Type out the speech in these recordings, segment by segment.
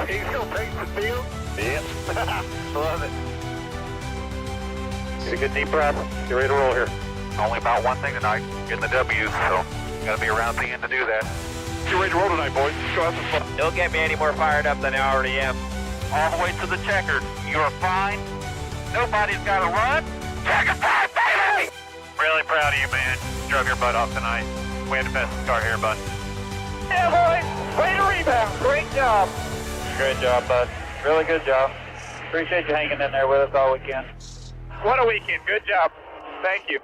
He still pace the field? Yep. Love it. Get a good deep breath. Get ready to roll here. Only about one thing tonight, getting the W's, so gotta be around the end to do that. Get ready to roll tonight, boys. Let's go have some fun. Don't get me any more fired up than I already am. All the way to the checkered. You are fine. Nobody's gotta run. Checker time, baby! Really proud of you, man. You drove your butt off tonight. We had the best car here, bud. Yeah, boys. Way to rebound. Great job. Great job, bud. Really good job. Appreciate you hanging in there with us all weekend. What a weekend. Good job. Thank you.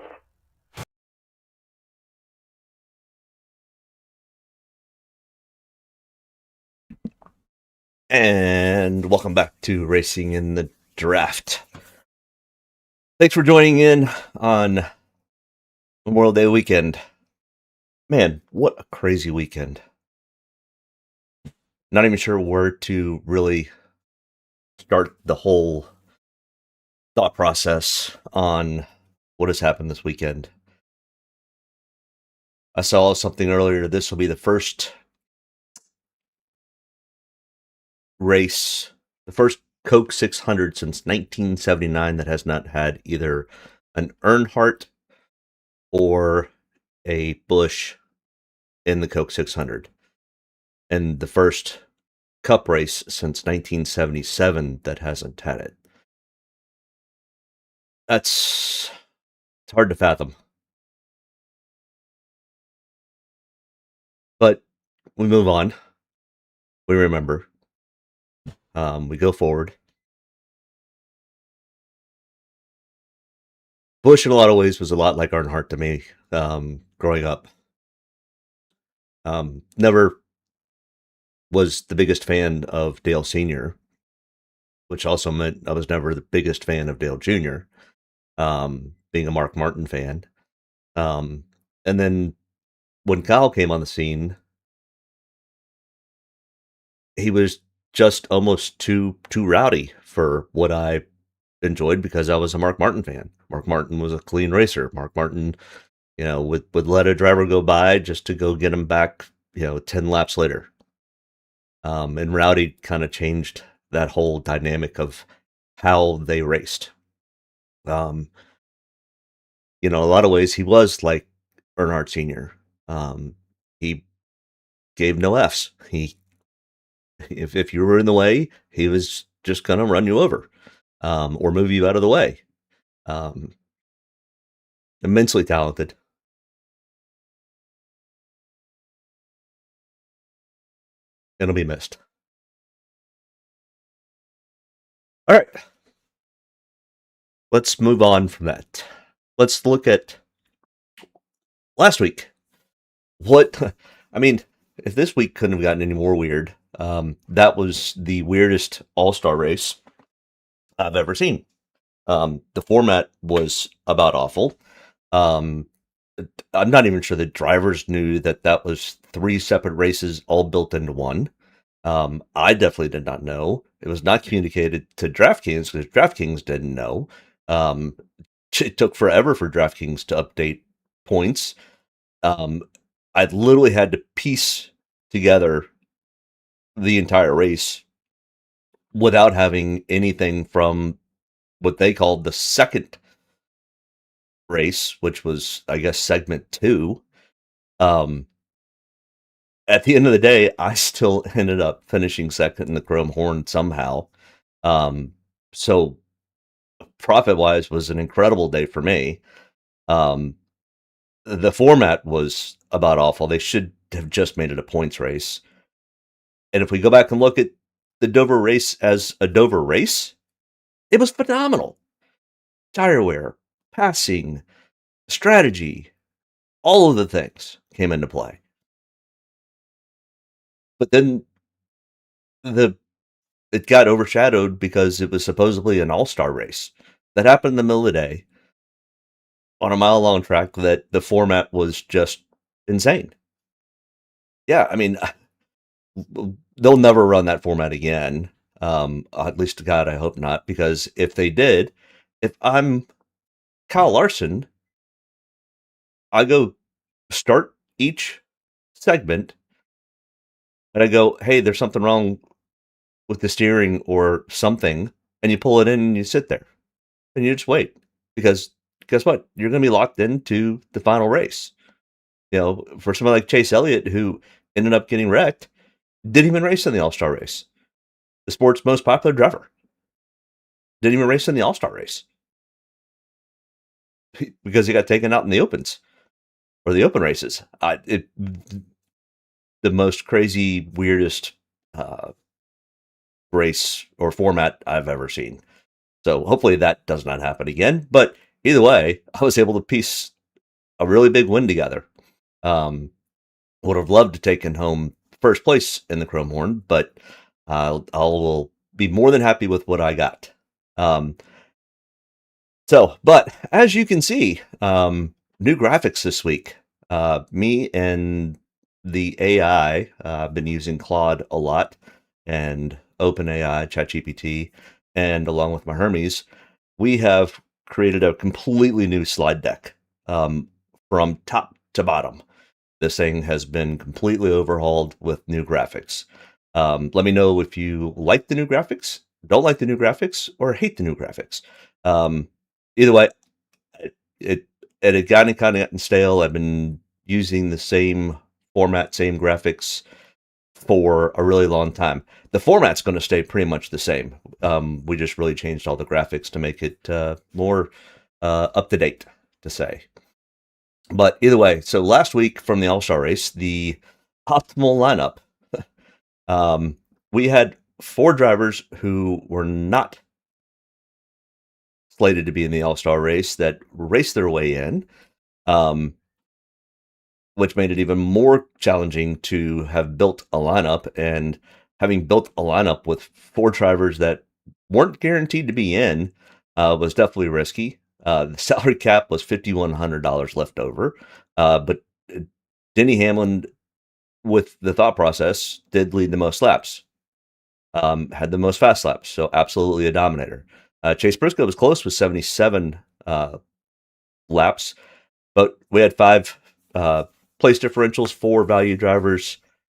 And welcome back to Racing in the Draft. Thanks for joining in on Memorial Day weekend. Man, what a crazy weekend. Not even sure where to really start the whole thought process on what has happened this weekend. I saw something earlier. This will be the first race, the first Coke 600 since 1979 that has not had either an Earnhardt or a Busch in the Coke 600. And the first Cup race since 1977 that hasn't had it. It's hard to fathom. But we move on. We remember. We go forward. Busch, in a lot of ways, was a lot like Earnhardt to me growing up. Never was the biggest fan of Dale Sr., which also meant I was never the biggest fan of Dale Jr., being a Mark Martin fan. And then when Kyle came on the scene, he was just almost too rowdy for what I enjoyed because I was a Mark Martin fan. Mark Martin was a clean racer. Mark Martin, would let a driver go by just to go get him back, 10 laps later. And Rowdy kind of changed that whole dynamic of how they raced. A lot of ways he was like Earnhardt Sr. He gave no Fs. If you were in the way, he was just gonna run you over, or move you out of the way. Immensely talented. It'll be missed. All right. Let's move on from that. Let's look at last week. If this week couldn't have gotten any more weird, that was the weirdest all-star race I've ever seen. The format was about awful. I'm not even sure the drivers knew that was 3 separate races all built into one. I definitely did not know. It was not communicated to Draftkings because Draftkings didn't know. It took forever for Draftkings to update points. I literally had to piece together the entire race without having anything from what they called the second race, which was, I guess, segment 2. At the end of the day, I still ended up finishing second in the Chrome Horn somehow. So profit-wise was an incredible day for me. The format was about awful. They should have just made it a points race. And if we go back and look at the Dover race as a Dover race, it was phenomenal. Tire wear, passing, strategy, all of the things came into play. But then it got overshadowed because it was supposedly an all-star race that happened in the middle of the day on a mile-long track that the format was just insane. Yeah, they'll never run that format again. At least to God, I hope not, because if they did, if I'm Kyle Larson, I go start each segment and I go, hey, there's something wrong with the steering or something, and you pull it in and you sit there and you just wait, because guess what? You're going to be locked into the final race. For somebody like Chase Elliott, who ended up getting wrecked, didn't even race in the All-Star race. The sport's most popular driver didn't even race in the All-Star race because he got taken out in the opens or the open races. The most crazy, weirdest race or format I've ever seen. So hopefully that does not happen again. But either way, I was able to piece a really big win together. Would have loved to taken home first place in the Chrome Horn, but I'll be more than happy with what I got. But as you can see, new graphics this week. Me and the AI, I've been using Claude a lot, and OpenAI, ChatGPT, and along with my Hermes, we have created a completely new slide deck from top to bottom. This thing has been completely overhauled with new graphics. Let me know if you like the new graphics, don't like the new graphics, or hate the new graphics. Either way, it had gotten kind of stale. I've been using the same format, same graphics for a really long time. The format's going to stay pretty much the same. We just really changed all the graphics to make it more up to date, to say. But either way, so last week from the All-Star race, the optimal lineup, we had 4 drivers who were not slated to be in the All-Star race that raced their way in, which made it even more challenging to have built a lineup. And having built a lineup with 4 drivers that weren't guaranteed to be in was definitely risky. The salary cap was $5,100 left over, but Denny Hamlin, with the thought process, did lead the most laps, had the most fast laps, so absolutely a dominator. Chase Briscoe was close with 77 laps, but we had 5 place differentials, 4 value drivers,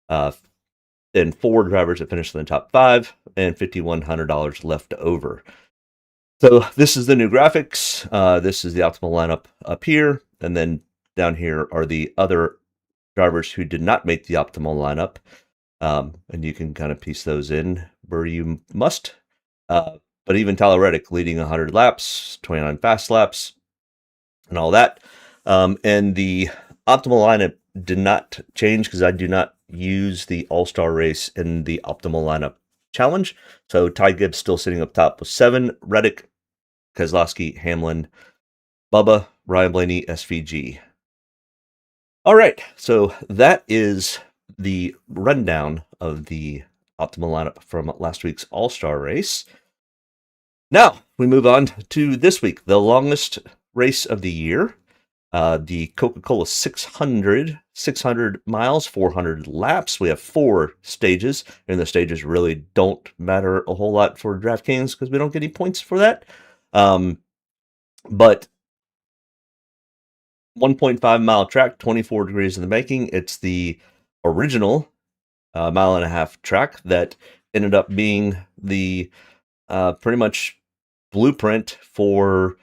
and 4 drivers that finished in the top 5, and $5,100 left over. So this is the new graphics. This is the optimal lineup up here. And then down here are the other drivers who did not make the optimal lineup. And you can kind of piece those in where you must. But even Tyler Reddick leading 100 laps, 29 fast laps, and all that. And the optimal lineup did not change because I do not use the All-Star race in the optimal lineup challenge. So Ty Gibbs still sitting up top with 7, Reddick, Keselowski, Hamlin, Bubba, Ryan Blaney, SVG. All right, so that is the rundown of the optimal lineup from last week's All-Star race. Now we move on to this week, the longest race of the year, the Coca-Cola 600 miles, 400 laps. We have 4 stages, and the stages really don't matter a whole lot for Draftkings because we don't get any points for that. But 1.5 mile track, 24 degrees in the making. It's the original mile and a half track that ended up being the pretty much blueprint for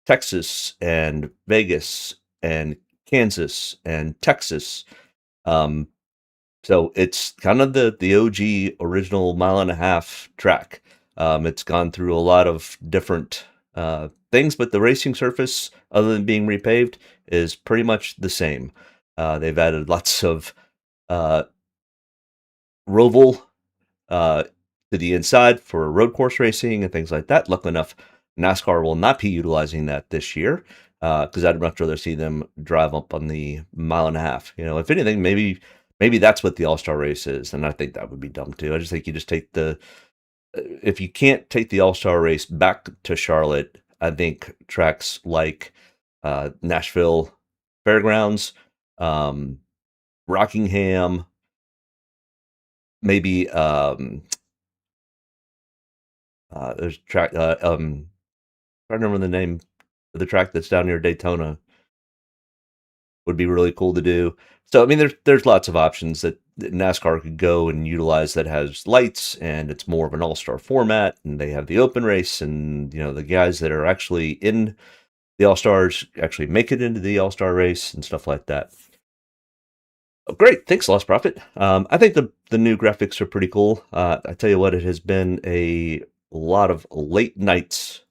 Texas and Vegas and Kansas and Texas. So it's kind of the OG original mile and a half track. It's gone through a lot of different things, but the racing surface, other than being repaved, is pretty much the same. They've added lots of roval to the inside for road course racing and things like that. Luckily enough, NASCAR will not be utilizing that this year because I'd much rather see them drive up on the mile and a half. If anything, maybe that's what the All-Star race is, and I think that would be dumb too. I just think you just take if you can't take the All-Star race back to Charlotte, I think tracks like Nashville Fairgrounds, Rockingham, maybe there's track. I don't remember the name of the track that's down near Daytona. Would be really cool to do. So I mean, there's lots of options that NASCAR could go and utilize that has lights, and it's more of an all-star format, and they have the open race, and the guys that are actually in the all-stars actually make it into the all-star race and stuff like that. Oh, great, thanks, Lost Prophet. I think the new graphics are pretty cool. I tell you what, it has been a lot of late nights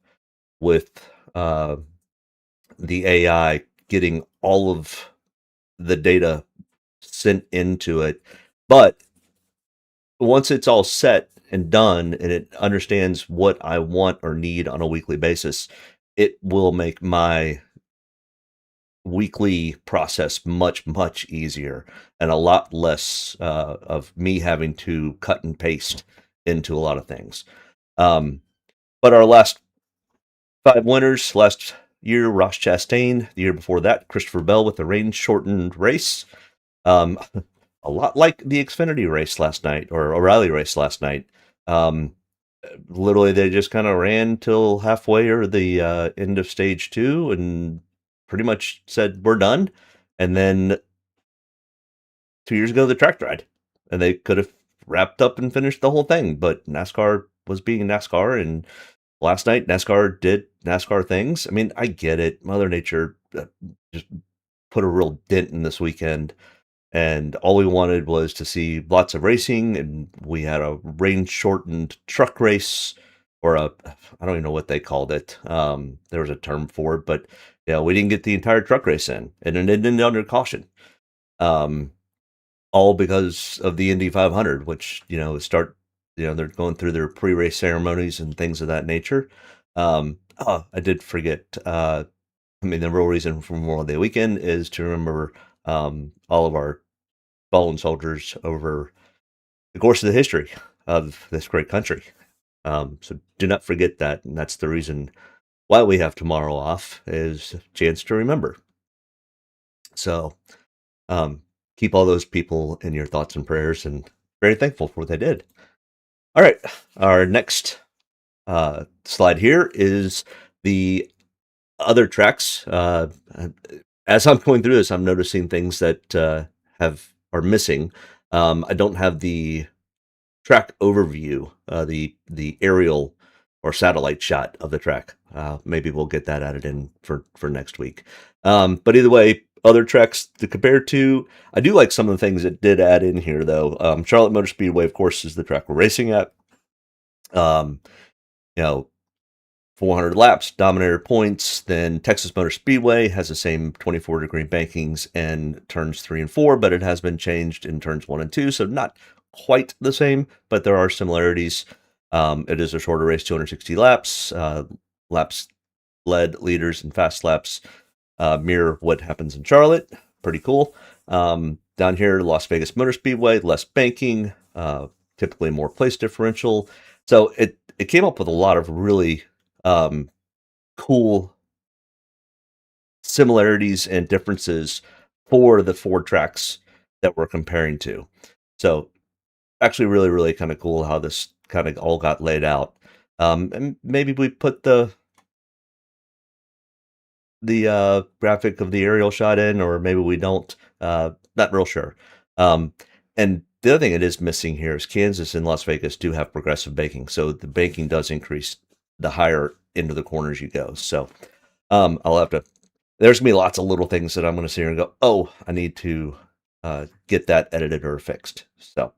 with the AI getting all of the data sent into it, but once it's all set and done and it understands what I want or need on a weekly basis, it will make my weekly process much, much easier and a lot less of me having to cut and paste into a lot of things. But our last 5 winners last year, Ross Chastain. The year before that, Christopher Bell with the rain-shortened race. A lot like the Xfinity race last night, or O'Reilly race last night. Literally, they just kind of ran till halfway or the end of stage 2 and pretty much said, we're done. And then 2 years ago, the track dried. And they could have wrapped up and finished the whole thing. But NASCAR was being NASCAR, and last night, NASCAR did NASCAR things. I mean, I get it. Mother Nature just put a real dent in this weekend. And all we wanted was to see lots of racing, and we had a rain-shortened truck race, or I don't even know what they called it. There was a term for it, but we didn't get the entire truck race in, and it ended under caution. All because of the Indy 500, which they're going through their pre-race ceremonies and things of that nature. I did forget. The real reason for Memorial Day weekend is to remember all of our fallen soldiers over the course of the history of this great country. So do not forget that, and that's the reason why we have tomorrow off, is a chance to remember. So keep all those people in your thoughts and prayers, and very thankful for what they did. All right, our next slide here is the other tracks. As I'm going through this, I'm noticing things that are missing. I don't have the track overview, the aerial or satellite shot of the track. Maybe we'll get that added in for next week. But either way, other tracks to compare to. I do like some of the things it did add in here, though. Charlotte Motor Speedway, of course, is the track we're racing at. 400 laps, Dominator points. Then Texas Motor Speedway has the same 24-degree bankings and turns 3 and 4, but it has been changed in turns 1 and 2, so not quite the same, but there are similarities. It is a shorter race, 260 laps. Laps led, leaders, and fast laps mirror what happens in Charlotte. Pretty cool. Down here, Las Vegas Motor Speedway, less banking, typically more place differential. So it came up with a lot of really cool similarities and differences for the 4 tracks that we're comparing to. So actually really, really kind of cool how this kind of all got laid out. And maybe we put the graphic of the aerial shot in, or maybe we don't. Not real sure. And the other thing it is missing here is Kansas and Las Vegas do have progressive banking, so the banking does increase the higher into the corners you go. So I'll have to. There's gonna be lots of little things that I'm going to sit here and go, oh, I need to get that edited or fixed. So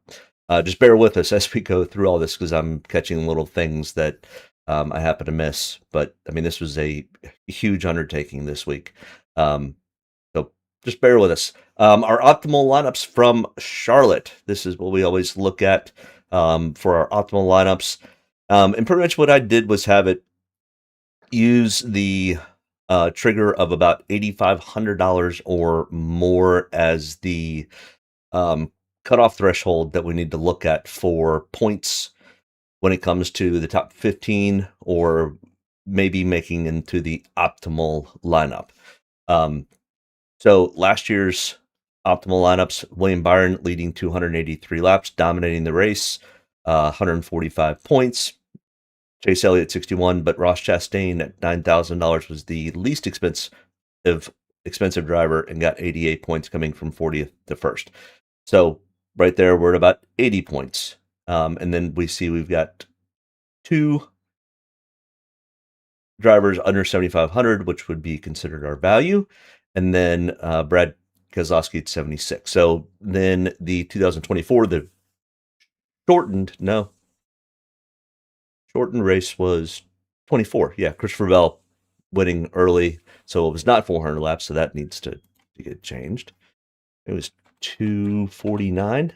just bear with us as we go through all this, because I'm catching little things that I happen to miss. But this was a huge undertaking this week. So just bear with us. Our optimal lineups from Charlotte. This is what we always look at for our optimal lineups. And pretty much what I did was have it use the trigger of about $8,500 or more as the cutoff threshold that we need to look at for points when it comes to the top 15 or maybe making into the optimal lineup. So last year's optimal lineups, William Byron leading 283 laps, dominating the race, 145 points. Chase Elliott 61, but Ross Chastain at $9,000 was the least expensive driver and got 88 points, coming from 40th to 1st. So right there, we're at about 80 points. And then we see we've got 2 drivers under 7,500, which would be considered our value. And then Brad Keselowski at 76. So then the 2024, the shortened race was 24. Yeah, Christopher Bell winning early. So it was not 400 laps. So that needs to get changed. It was 249.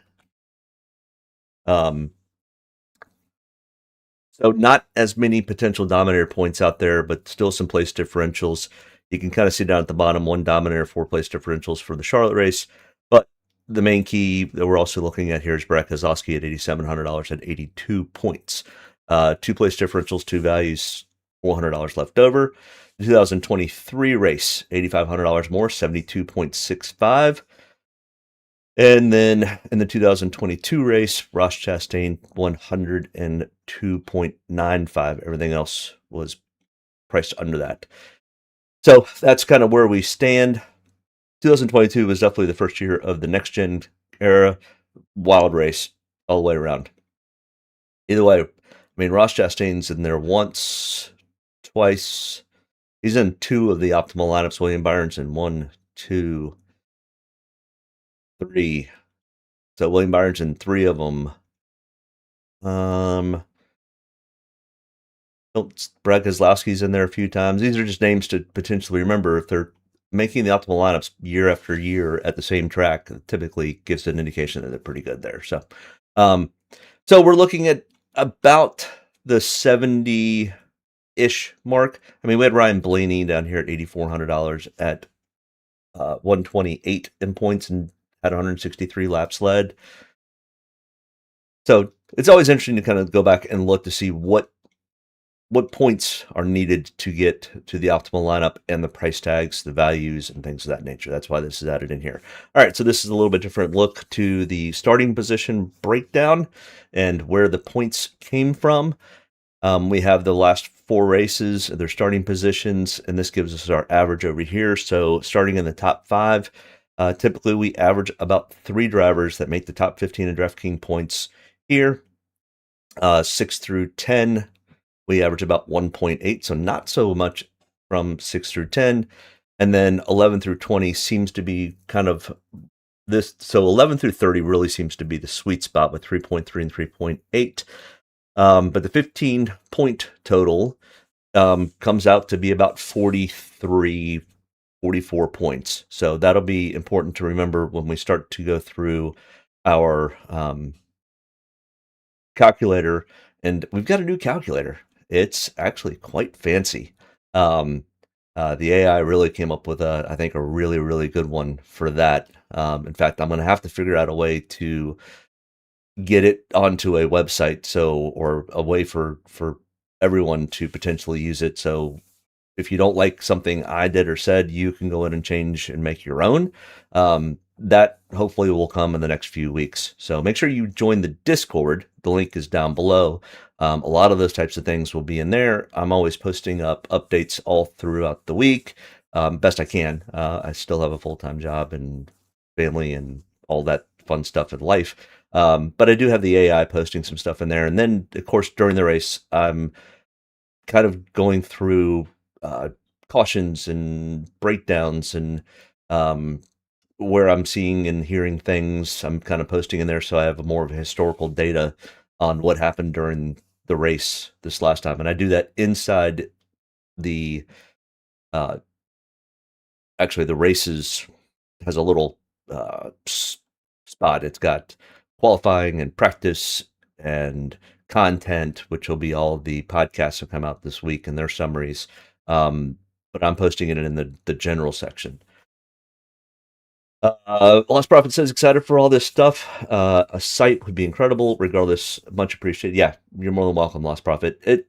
So not as many potential Dominator points out there, but still some place differentials. You can kind of see down at the bottom, 1 Dominator, 4 place differentials for the Charlotte race. But the main key that we're also looking at here is Brad Keselowski at $8,700 at 82 points. 2 place differentials, 2 values, $400 left over. The 2023 race, $8,500 more, 72.65. And then in the 2022 race, Ross Chastain 102.95. Everything else was priced under that. So that's kind of where we stand. 2022 was definitely the first year of the next gen era. Wild race all the way around. Either way, I mean, Ross Chastain's in there once, twice. He's in 2 of the optimal lineups. William Byron's in 1, 2, 3. So William Byron's in 3 of them. Brad Keselowski's in there a few times. These are just names to potentially remember. If they're making the optimal lineups year after year at the same track, it typically gives an indication that they're pretty good there. So we're looking at about the 70-ish mark. I mean, we had Ryan Blaney down here at $8,400 at 128 in points and had 163 laps led. So it's always interesting to kind of go back and look to see what points are needed to get to the optimal lineup and the price tags, the values, and things of that nature. That's why this is added in here. All right, so this is a little bit different look to the starting position breakdown and where the points came from. We have the last 4 races, their starting positions, and this gives us our average over here. So starting in the top 5, typically we average about 3 drivers that make the top 15 in Draftkings points here. 6 through 10, we average about 1.8, so not so much from 6 through 10. And then 11 through 20 seems to be kind of this. So 11 through 30 really seems to be the sweet spot with 3.3 and 3.8. But the 15-point total comes out to be about 43, 44 points. So that'll be important to remember when we start to go through our calculator. And we've got a new calculator. It's actually quite fancy. The AI really came up with I think a really, really good one for that. In fact, I'm going to have to figure out a way to get it onto a website, or a way for everyone to potentially use it. So if you don't like something I did or said, you can go in and change and make your own. That hopefully will come in the next few weeks. So make sure you join the Discord. The link is down below. A lot of those types of things will be in there. I'm always posting up updates all throughout the week, best I can. I still have a full-time job and family and all that fun stuff in life. But I do have the AI posting some stuff in there. And then, of course, during the race, I'm kind of going through cautions and breakdowns and where I'm seeing and hearing things. I'm kind of posting in there so I have more of a historical data on what happened during the race this last time. And I do that inside the actually the races has a little spot. It's got qualifying and practice and content, which will be all the podcasts that come out this week and their summaries. But I'm posting it in the general section. Lost Profit says excited for all this stuff. A site would be incredible. Regardless, much appreciated. Yeah, you're more than welcome, Lost Profit. It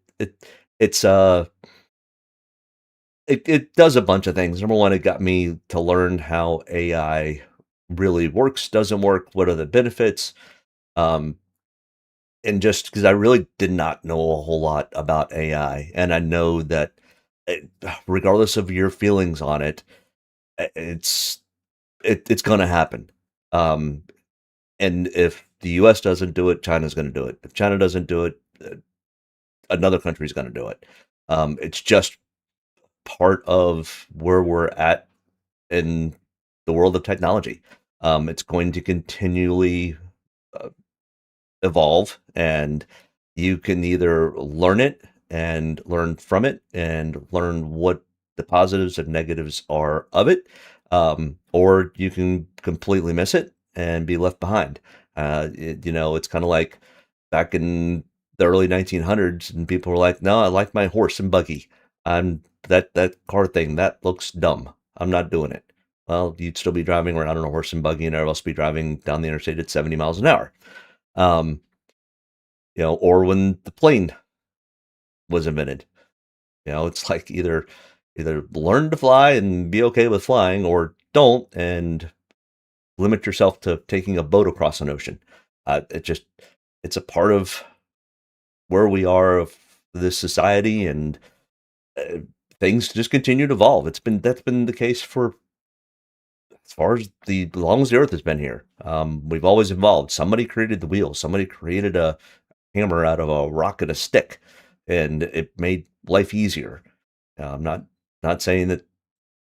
does a bunch of things. Number one, it got me to learn how AI really works, doesn't work, what are the benefits. And just because I really did not know a whole lot about AI, and I know that regardless of your feelings on it, it's going to happen. And if the U.S. doesn't do it, China's going to do it. If China doesn't do it, another country's going to do it. It's just part of where we're at in the world of technology. It's going to continually uh, evolve, and you can either learn it and learn from it and learn what the positives and negatives are of it, or you can completely miss it and be left behind. It's kind of like back in the early 1900s, and people were like, "No, I like my horse and buggy. I'm that car thing that looks dumb. I'm not doing it." Well, you'd still be driving around on a horse and buggy, and everyone else be driving down the interstate at 70 miles an hour. Um, or when the plane was invented, it's like either learn to fly and be okay with flying, or don't and limit yourself to taking a boat across an ocean. It's a part of where we are of this society, and things just continue to evolve. That's been the case for as far as the long as the earth has been here. We've always evolved. Somebody created the wheel. Somebody created a hammer out of a rock and a stick, and it made life easier. I'm not saying that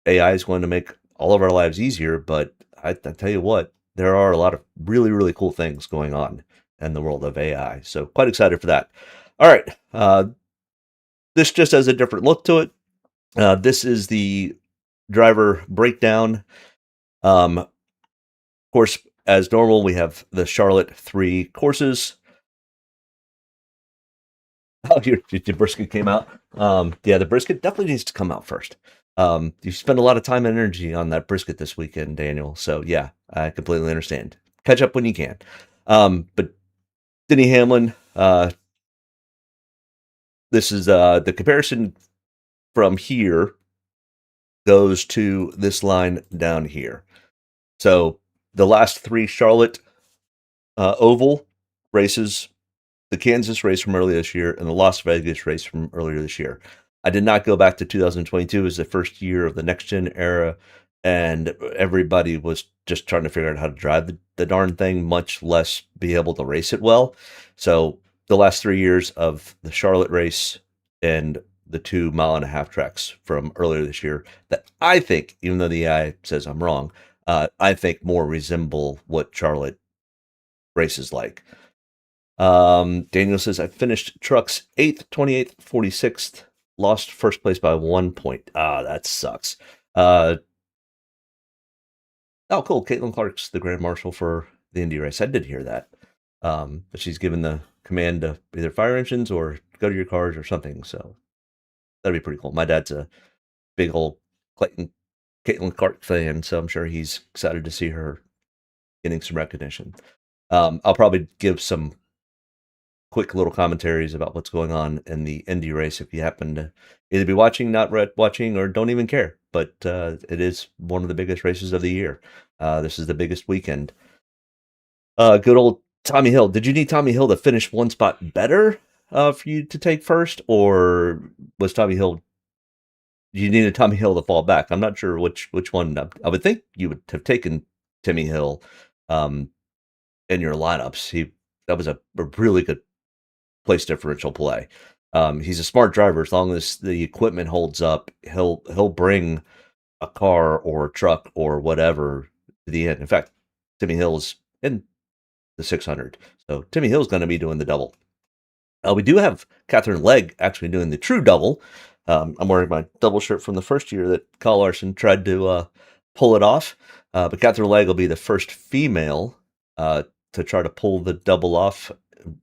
AI is going to make all of our lives easier, but I tell you what, there are a lot of really, really cool things going on in the world of AI. So quite excited for that. All right. This just has a different look to it. This is the driver breakdown. Of course, as normal, we have the Charlotte 3 courses. Oh, your brisket came out. Yeah, the brisket definitely needs to come out first. You spend a lot of time and energy on that brisket this weekend, Daniel. So yeah, I completely understand. Catch up when you can. But Denny Hamlin, this is the comparison from here goes to this line down here. So the last 3 Charlotte Oval races, the Kansas race from earlier this year, and the Las Vegas race from earlier this year. I did not go back to 2022 as the first year of the next gen era, and everybody was just trying to figure out how to drive the darn thing, much less be able to race it well. So the last 3 years of the Charlotte race and the 2 mile-and-a-half tracks from earlier this year that I think, even though the AI says I'm wrong, I think more resemble what Charlotte races like. Daniel says, I finished trucks 8th, 28th, 46th, lost first place by 1 point. That sucks. Oh, cool. Caitlin Clark's the Grand Marshal for the Indy race. I did hear that. But she's given the command to either fire engines or go to your cars or something. So that'd be pretty cool. My dad's a big old Caitlin Clark fan, so I'm sure he's excited to see her getting some recognition. I'll probably give some quick little commentaries about what's going on in the Indy race if you happen to either be watching, not watching, or don't even care. But it is one of the biggest races of the year. This is the biggest weekend. Good old Tommy Hill. Did you need Tommy Hill to finish one spot better for you to take first, or was Tommy Hill? You needed Tommy Hill to fall back. I'm not sure which one. I would think you would have taken Timmy Hill in your lineups. That was a really good place differential play. He's a smart driver. As long as the equipment holds up, he'll bring a car or a truck or whatever to the end. In fact, Timmy Hill's in the 600, so Timmy Hill's going to be doing the double. We do have Catherine Legg actually doing the true double. I'm wearing my double shirt from the first year that Kyle Larson tried to pull it off, but Catherine Legg will be the first female to try to pull the double off,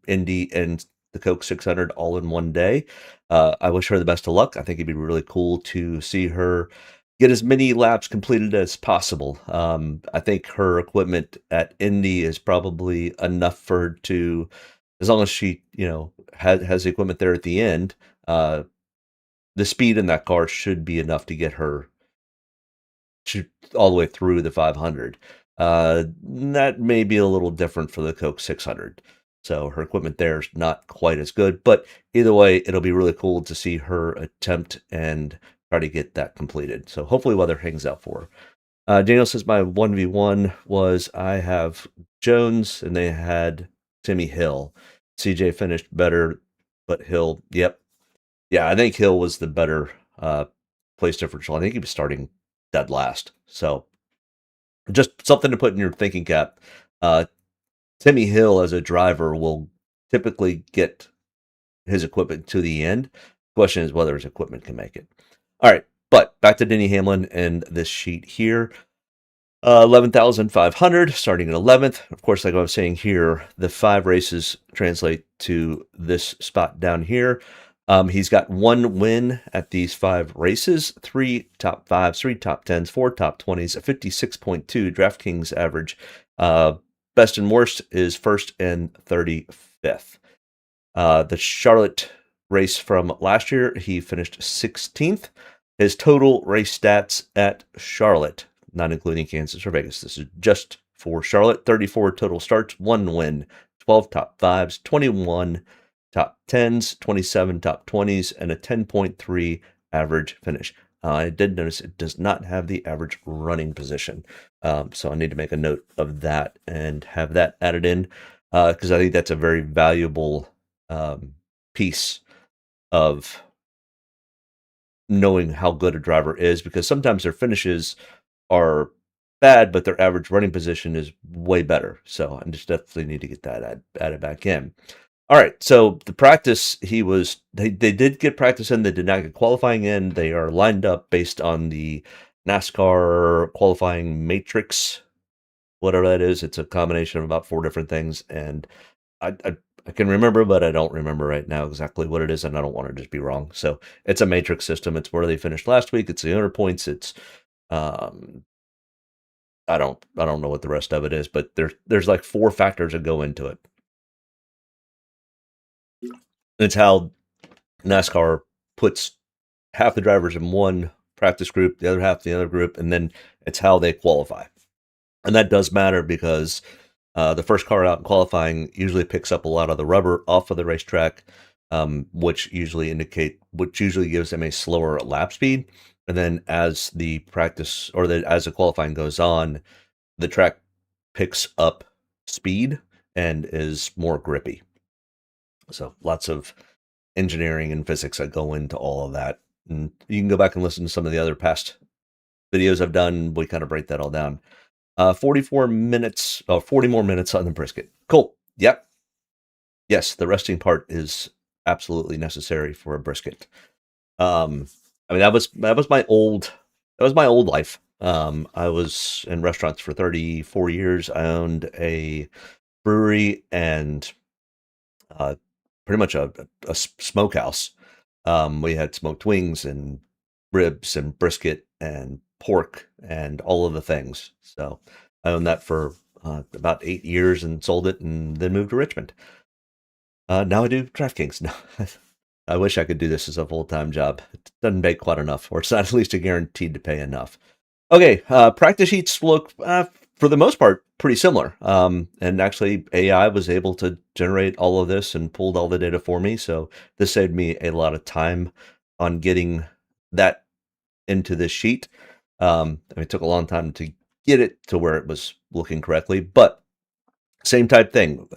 Indy and the Coke 600 all in one day. I wish her the best of luck. I think it'd be really cool to see her get as many laps completed as possible. I think her equipment at Indy is probably enough for her to, as long as she, has the equipment there at the end, the speed in that car should be enough to get her all the way through the 500. That may be a little different for the Coke 600. So her equipment there is not quite as good, but either way, it'll be really cool to see her attempt and try to get that completed. So hopefully weather hangs out for Daniel says my 1v1 was I have Jones and they had Timmy Hill. CJ finished better, but Hill, yep. Yeah, I think Hill was the better place differential. I think he was starting dead last. So just something to put in your thinking cap. Timmy Hill as a driver will typically get his equipment to the end. Question is whether his equipment can make it. All right, but back to Denny Hamlin and this sheet here. 11,500, starting at 11th. Of course, like I was saying here, the 5 races translate to this spot down here. He's got 1 win at these 5 races, 3 top 5s, 3 top 10s, 4 top 20s, a 56.2 DraftKings average. Best and worst is 1st and 35th. The Charlotte race from last year, he finished 16th. His total race stats at Charlotte, not including Kansas or Vegas. This is just for Charlotte. 34 total starts, 1 win, 12 top 5s, 21 top 10s, 27 top 20s, and a 10.3 average finish. I did notice it does not have the average running position. So I need to make a note of that and have that added in because I think that's a very valuable piece of knowing how good a driver is, because sometimes their finishes are bad, but their average running position is way better. So I just definitely need to get that added back in. All right, so the practice, they did get practice in, they did not get qualifying in. They are lined up based on the NASCAR qualifying matrix, whatever that is. It's a combination of about 4 different things, and I can remember, but I don't remember right now exactly what it is, and I don't want to just be wrong. So it's a matrix system. It's where they finished last week. It's the owner points. It's I don't know what the rest of it is, but there's like 4 factors that go into it. It's how NASCAR puts half the drivers in one practice group, the other half in the other group, and then it's how they qualify. And that does matter because the first car out in qualifying usually picks up a lot of the rubber off of the racetrack, which usually gives them a slower lap speed. And then as the practice as the qualifying goes on, the track picks up speed and is more grippy. So lots of engineering and physics that go into all of that. And you can go back and listen to some of the other past videos I've done. We kind of break that all down. 40 more minutes on the brisket. Cool. Yep. Yes, the resting part is absolutely necessary for a brisket. I mean, that was my old life. I was in restaurants for 34 years. I owned a brewery and pretty much a smokehouse. We had smoked wings and ribs and brisket and pork and all of the things. So I owned that for about 8 years and sold it and then moved to Richmond. Now I do Draftkings. No, I wish I could do this as a full-time job. It doesn't pay quite enough, or it's not at least guaranteed to pay enough. Okay, practice sheets look, for the most part, pretty similar. And actually, AI was able to generate all of this and pulled all the data for me. So this saved me a lot of time on getting that into this sheet. It took a long time to get it to where it was looking correctly, but same type thing.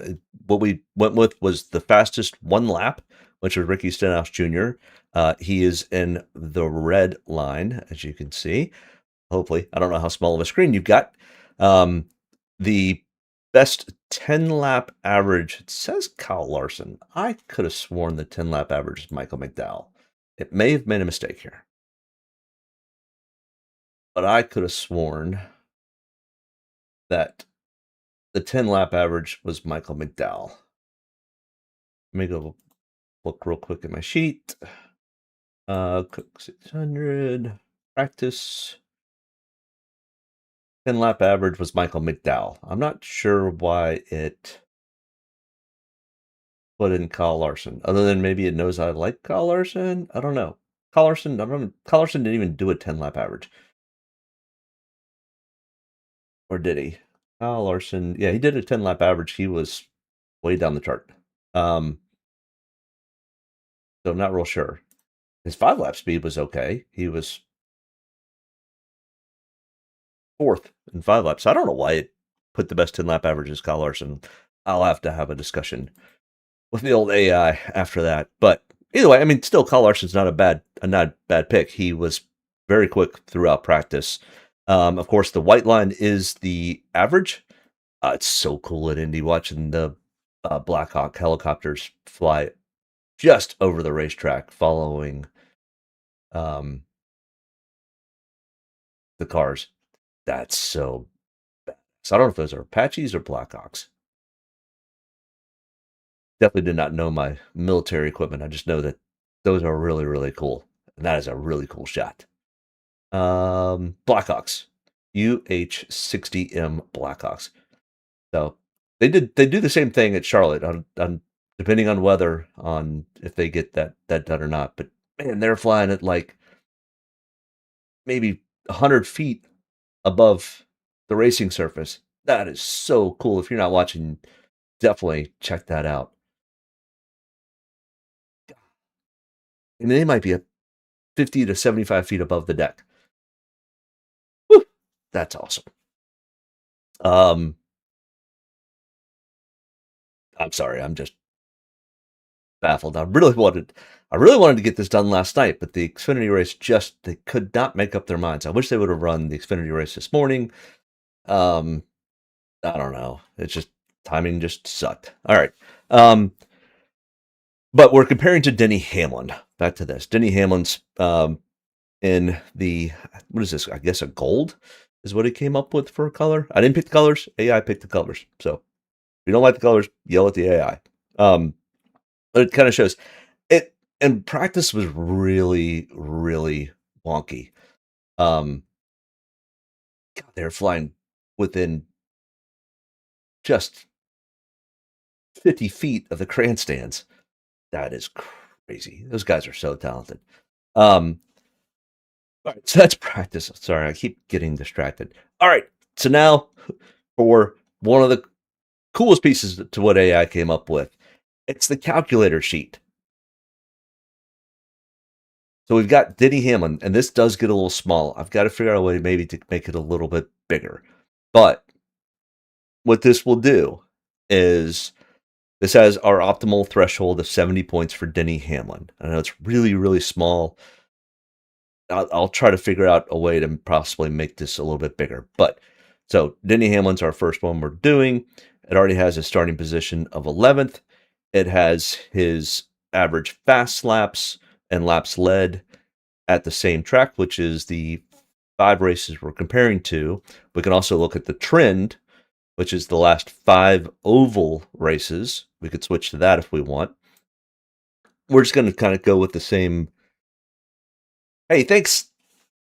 What we went with was the fastest 1 lap, which was Ricky Stenhouse Jr. He is in the red line, as you can see. Hopefully, I don't know how small of a screen you've got. The best 10-lap average, it says Kyle Larson. I could have sworn the 10-lap average is Michael McDowell. It may have made a mistake here, but I could have sworn that the 10-lap average was Michael McDowell. Let me go look real quick at my sheet. Cook 600, practice. 10-lap average was Michael McDowell. I'm not sure why it put in Kyle Larson, other than maybe it knows I like Kyle Larson. I don't know. Kyle Larson didn't even do a 10-lap average. Or did he? Kyle Larson, yeah, he did a 10-lap average. He was way down the chart. So I'm not real sure. His 5-lap speed was okay. He was 4th in 5 laps. I don't know why it put the best 10 lap average as Kyle Larson. I'll have to have a discussion with the old AI after that. But either way, I mean, still, Kyle Larson's not a bad pick. He was very quick throughout practice. Of course, the white line is the average. It's so cool at Indy watching the Blackhawk helicopters fly just over the racetrack following the cars. That's so bad. So I don't know if those are Apaches or Blackhawks. Definitely did not know my military equipment. I just know that those are really, really cool. And that is a really cool shot. Blackhawks. UH-60M Blackhawks. So they do the same thing at Charlotte on depending on weather, on if they get that done or not. But man, they're flying at like maybe 100 feet above the racing surface. That is so cool. If you're not watching, definitely check that out. I mean, they might be 50 to 75 feet above the deck. Woo, that's awesome. I'm sorry, I'm just baffled. I really wanted to get this done last night, but the Xfinity race they could not make up their minds. I wish they would have run the Xfinity race this morning. I don't know. It's just timing just sucked. All right. But we're comparing to Denny Hamlin. Back to this. Denny Hamlin's in the, what is this? I guess a gold is what he came up with for a color. I didn't pick the colors. AI picked the colors. So if you don't like the colors, yell at the AI. But it kind of shows it. And practice was really, really wonky. God, they're flying within just 50 feet of the grandstands. That is crazy. Those guys are so talented. All right, so that's practice. Sorry, I keep getting distracted. All right, so now for one of the coolest pieces to what AI came up with. It's the calculator sheet. So we've got Denny Hamlin, and this does get a little small. I've got to figure out a way maybe to make it a little bit bigger. But what this will do is this has our optimal threshold of 70 points for Denny Hamlin. I know it's really, really small. I'll try to figure out a way to possibly make this a little bit bigger. But so Denny Hamlin's our first one we're doing. It already has a starting position of 11th. It has his average fast laps and laps led at the same track, which is the 5 races we're comparing to. We can also look at the trend, which is the last 5 oval races. We could switch to that if we want. We're just going to kind of go with the same. Hey, thanks,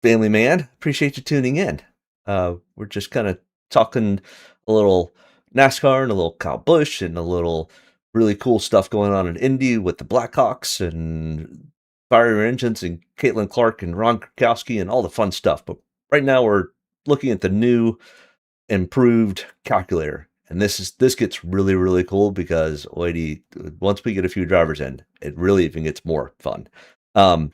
family man. Appreciate you tuning in. We're just kind of talking a little NASCAR and a little Kyle Busch and a little really cool stuff going on in Indy with the Blackhawks and Fire Engines and Caitlin Clark and Ron Krakowski and all the fun stuff. But right now we're looking at the new improved calculator. And this gets really, really cool because once we get a few drivers in, it really even gets more fun. But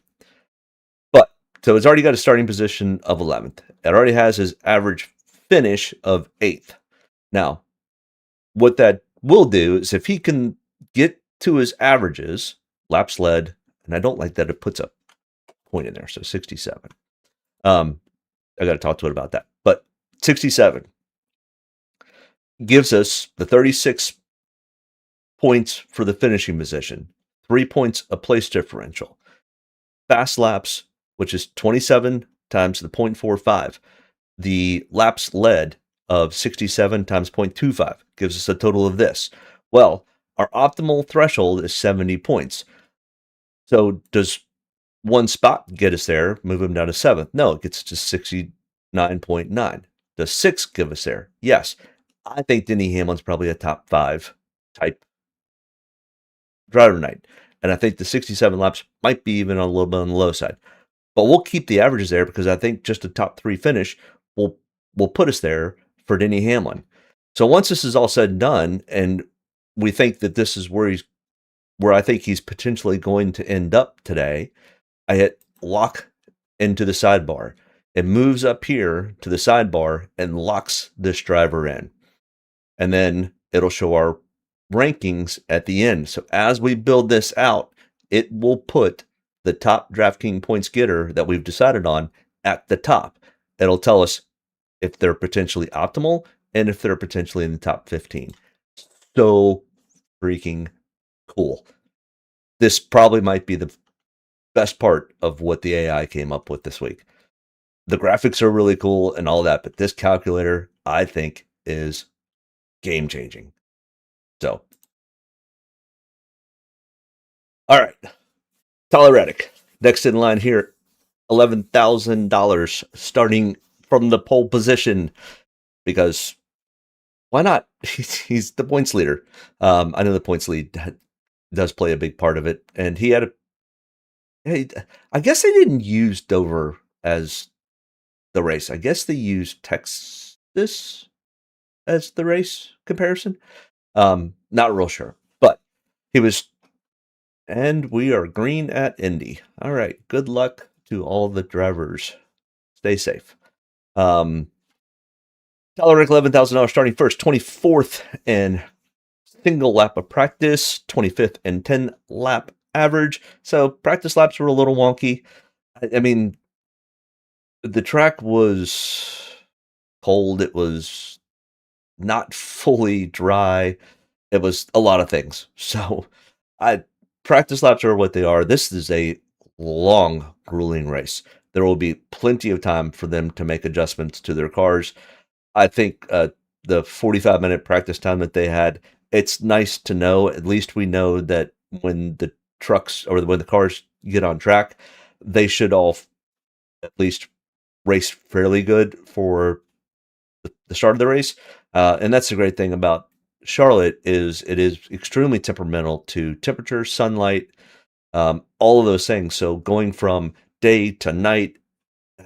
so it's already got a starting position of 11th. It already has his average finish of 8th. Now, what that will do is if he can get to his averages, laps led, and I don't like that it puts a point in there, so 67. I got to talk to it about that. But 67 gives us the 36 points for the finishing position, 3 points a place differential. Fast laps, which is 27 times the 0.45. The laps led of 67 times 0.25 gives us a total of this. Well, our optimal threshold is 70 points. So does one spot get us there, move him down to 7th? No, it gets to 69.9. Does 6 give us there? Yes. I think Denny Hamlin's probably a top 5 type driver tonight. And I think the 67 laps might be even a little bit on the low side. But we'll keep the averages there because I think just a top 3 finish will put us there for Denny Hamlin. So once this is all said and done, and we think that this is where I think he's potentially going to end up today, I hit lock into the sidebar. it moves up here to the sidebar and locks this driver in. And then it'll show our rankings at the end. So as we build this out, it will put the top DraftKings points getter that we've decided on at the top. It'll tell us if they're potentially optimal and if they're potentially in the top 15. So freaking cool. This probably might be the best part of what the AI came up with this week. The graphics are really cool and all that, but this calculator, I think, is game changing. So, all right. Tyler Reddick, next in line here, $11,000 starting from the pole position, because why not? He's the points leader. I know the points lead does play a big part of it, and he had I guess they didn't use Dover as the race. I guess they used Texas as the race comparison. Not real sure, but he was. And we are green at Indy. All right. Good luck to all the drivers. Stay safe. Tyler Reddick, $11,000 starting first, 24th in single lap of practice, 25th in 10 lap average. So practice laps were a little wonky. I mean, the track was cold. It was not fully dry. It was a lot of things. So practice laps are what they are. This is a long, grueling race. There will be plenty of time for them to make adjustments to their cars. I think the 45-minute practice time that they had, it's nice to know. At least we know that when the trucks or when the cars get on track, they should all at least race fairly good for the start of the race. And that's the great thing about Charlotte is it is extremely temperamental to temperature, sunlight, all of those things. So going from day to night,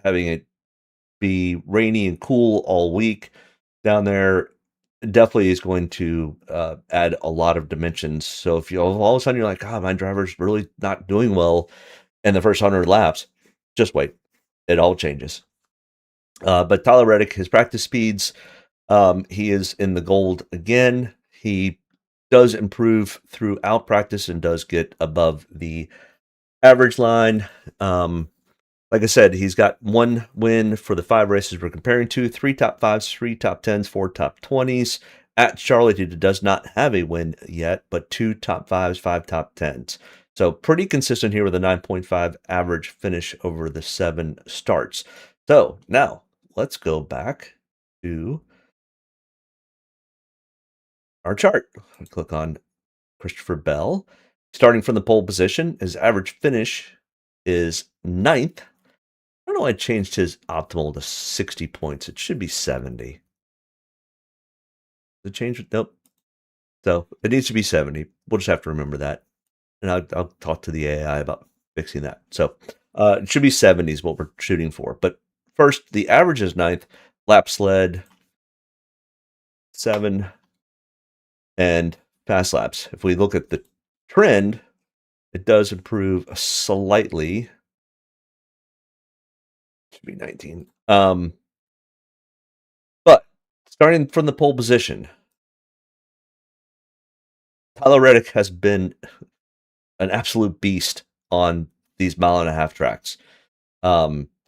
having it be rainy and cool all week down there definitely is going to add a lot of dimensions. So if you all of a sudden you're like, my driver's really not doing well in the first 100 laps, just wait. It all changes. But Tyler Reddick, his practice speeds, he is in the gold again. He does improve throughout practice and does get above the average line. Like I said, he's got 1 win for the 5 races we're comparing to, 3 top 5s, 3 top 10s, 4 top 20s. At Charlotte, he does not have a win yet, but 2 top 5s, 5 top 10s. So pretty consistent here with a 9.5 average finish over the 7 starts. So now let's go back to our chart. I'll click on Christopher Bell. Starting from the pole position, his average finish is 9th. I don't know why I changed his optimal to 60 points. It should be 70. The change? Nope. So it needs to be 70. We'll just have to remember that. And I'll talk to the AI about fixing that. So it should be 70 is what we're shooting for. But first, the average is 9th. Laps led 7. And fast laps. If we look at the trend, it does improve slightly. Should be 19. But starting from the pole position, Tyler Reddick has been an absolute beast on these 1.5-mile tracks.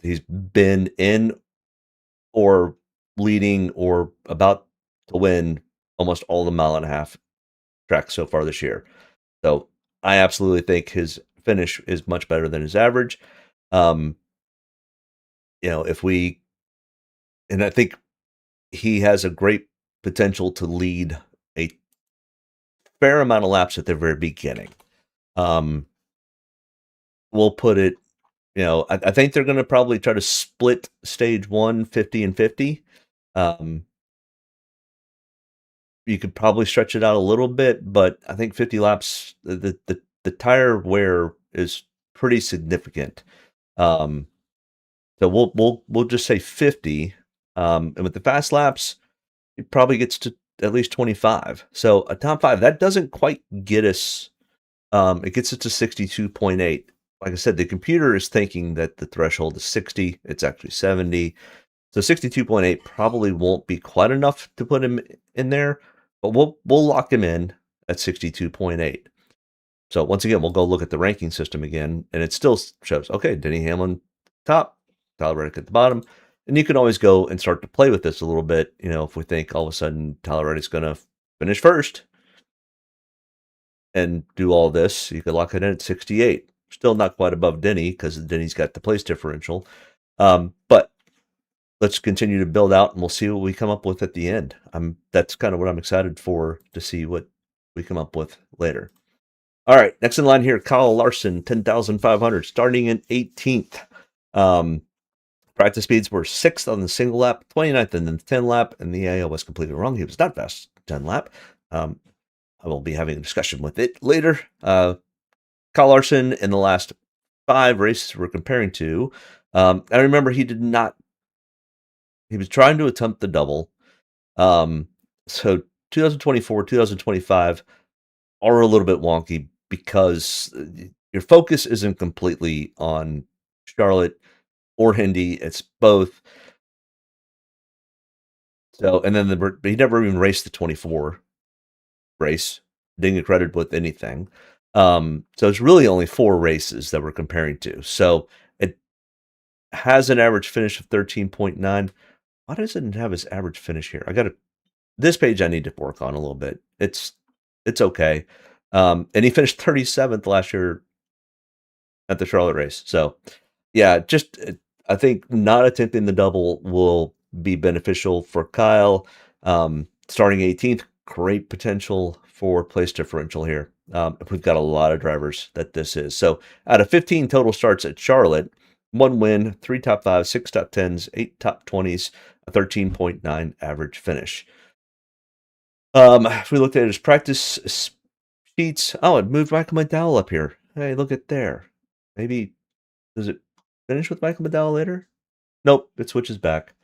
He's been in or leading or about to win almost all the 1.5-mile tracks so far this year. So I absolutely think his finish is much better than his average. And I think he has a great potential to lead a fair amount of laps at the very beginning. We'll put it, I think they're going to probably try to split stage 1, 50 and 50. You could probably stretch it out a little bit, but I think 50 laps, the tire wear is pretty significant. So we'll just say 50. And with the fast laps, it probably gets to at least 25. So a top 5, that doesn't quite get us. It gets us to 62.8. like I said, the computer is thinking that the threshold is 60. It's actually 70. So 62.8 probably won't be quite enough to put him in there, but we'll lock him in at 62.8. So once again, we'll go look at the ranking system again, and it still shows, okay, Denny Hamlin top, Tyler Reddick at the bottom. And you can always go and start to play with this a little bit. If we think all of a sudden Tyler Reddick's going to finish first and do all this, you could lock it in at 68. Still not quite above Denny because Denny's got the place differential. But let's continue to build out, and we'll see what we come up with at the end. That's kind of what I'm excited for, to see what we come up with later. All right, next in line here, Kyle Larson, 10,500, starting in 18th. Practice speeds were 6th on the single lap, 29th in the 10 lap, and the AO was completely wrong. He was not fast 10 lap. I will be having a discussion with it later. Kyle Larson in the last 5 races we're comparing to, I remember he was trying to attempt the double. So 2024, 2025 are a little bit wonky because your focus isn't completely on Charlotte or Indy. It's both. So, and then he never even raced the 24 race. Didn't get credited with anything. So it's really only 4 races that we're comparing to. So it has an average finish of 13.9. Why doesn't it have his average finish here? This page I need to work on a little bit. It's okay. And he finished 37th last year at the Charlotte race. So yeah, I think not attempting the double will be beneficial for Kyle. Starting 18th, great potential for place differential here. We've got a lot of drivers that this is. So out of 15 total starts at Charlotte, 1 win, 3 top 5s, 6 top 10s, 8 top 20s, a 13.9 average finish. If we looked at his practice sheets, it moved Michael McDowell up here. Hey, look at there. Maybe, does it finish with Michael McDowell later? Nope, it switches back.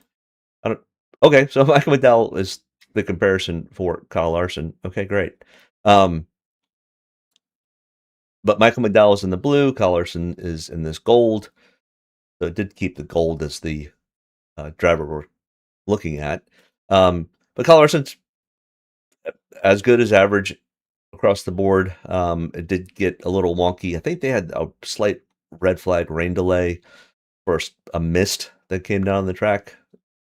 Okay, so Michael McDowell is the comparison for Kyle Larson. Okay, great. But Michael McDowell is in the blue. Kyle Larson is in this gold. So it did keep the gold as the driver we're looking at. But Kyle Larson's as good as average across the board. It did get a little wonky. I think they had a slight red flag rain delay for a mist that came down the track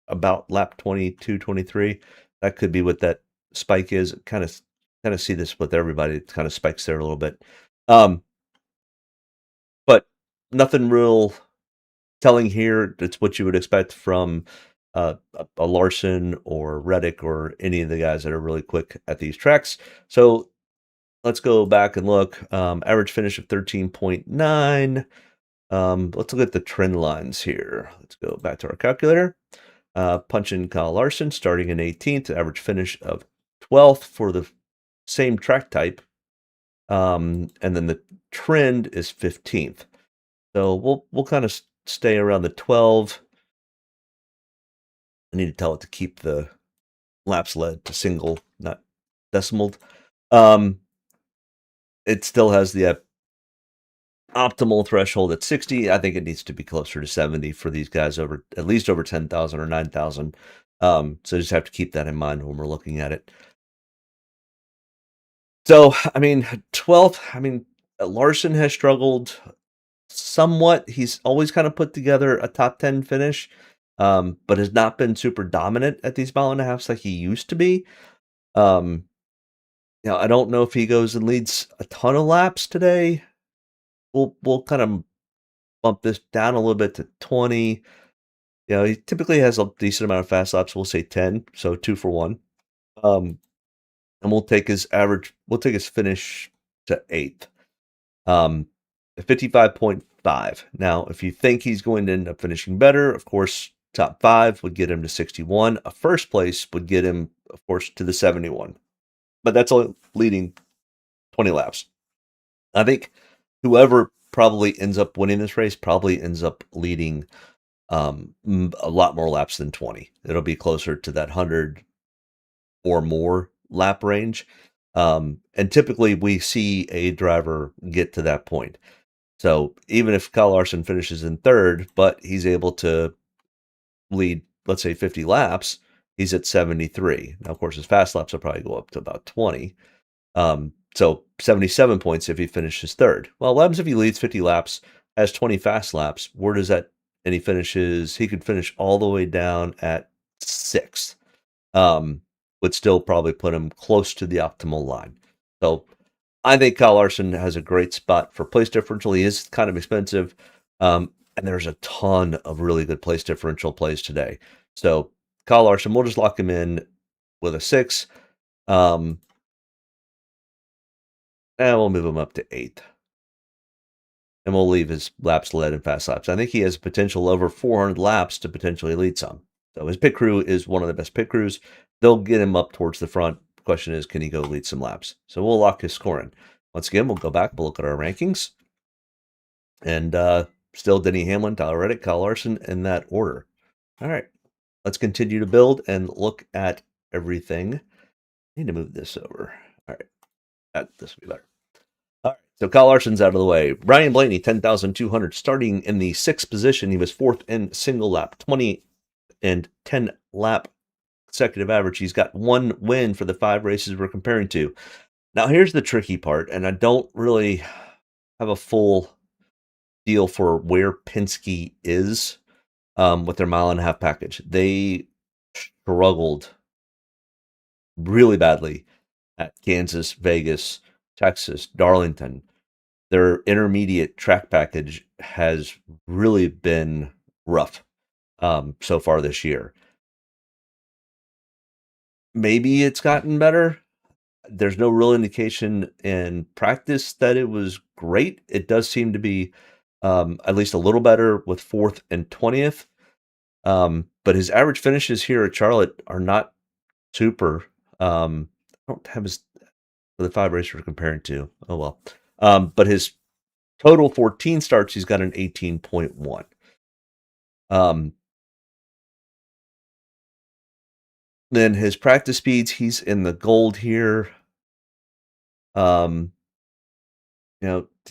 about lap 22, 23. That could be what that spike is. Kind of see this with everybody. It kind of spikes there a little bit. But nothing real telling here. It's what you would expect from a Larson or Reddick or any of the guys that are really quick at these tracks. So let's go back and look. Average finish of 13.9. Let's look at the trend lines here. Let's go back to our calculator. Punch in Kyle Larson starting in 18th, average finish of 12th for the same track type. And then the trend is 15th. So we'll kind of stay around the 12. I need to tell it to keep the laps led to single, not decimaled. It still has the optimal threshold at 60. I think it needs to be closer to 70 for these guys, at least over 10,000 or 9,000. So just have to keep that in mind when we're looking at it. So, 12th, Larson has struggled somewhat. He's always kind of put together a top 10 finish, but has not been super dominant at these mile and a halfs like he used to be. I don't know if he goes and leads a ton of laps today. We'll kind of bump this down a little bit to 20. He typically has a decent amount of fast laps. We'll say 10, so 2 for 1. And we'll take his finish to 8th. 55.5. Now, if you think he's going to end up finishing better, of course, top 5 would get him to 61. A first place would get him, of course, to the 71. But that's only leading 20 laps. I think whoever probably ends up winning this race probably ends up leading a lot more laps than 20. It'll be closer to that 100 or more lap range. And typically we see a driver get to that point. So even if Kyle Larson finishes in third, but he's able to lead, let's say 50 laps, he's at 73. Now, of course, his fast laps will probably go up to about 20. So 77 points if he finishes third. Well, what happens if he leads 50 laps, has 20 fast laps? Where does that, and he could finish all the way down at sixth. Would still probably put him close to the optimal line. So I think Kyle Larson has a great spot for place differential. He is kind of expensive. And there's a ton of really good place differential plays today. So Kyle Larson, we'll just lock him in with a 6. And we'll move him up to 8th. And we'll leave his laps led and fast laps. I think he has potential over 400 laps to potentially lead some. So his pit crew is one of the best pit crews. They'll get him up towards the front. The question is, can he go lead some laps? So we'll lock his score in. Once again, we'll go back, we'll look at our rankings. And still Denny Hamlin, Tyler Reddick, Kyle Larson in that order. All right, let's continue to build and look at everything. I need to move this over. All right, this will be better. All right, so Kyle Larson's out of the way. Ryan Blaney, 10,200, starting in the 6th position. He was 4th in single lap, 20 and 10 lap consecutive average. He's got 1 win for the 5 races we're comparing to. Now, here's the tricky part, and I don't really have a full deal for where Penske is with their mile-and-a-half package. They struggled really badly at Kansas, Vegas, Texas, Darlington. Their intermediate track package has really been rough so far this year. Maybe it's gotten better. There's no real indication in practice that it was great. It does seem to be at least a little better with 4th and 20th. But his average finishes here at Charlotte are not super. I don't have his for the 5 races we're comparing to. Oh well. But his total 14 starts, he's got an 18.1. Then his practice speeds, he's in the gold here.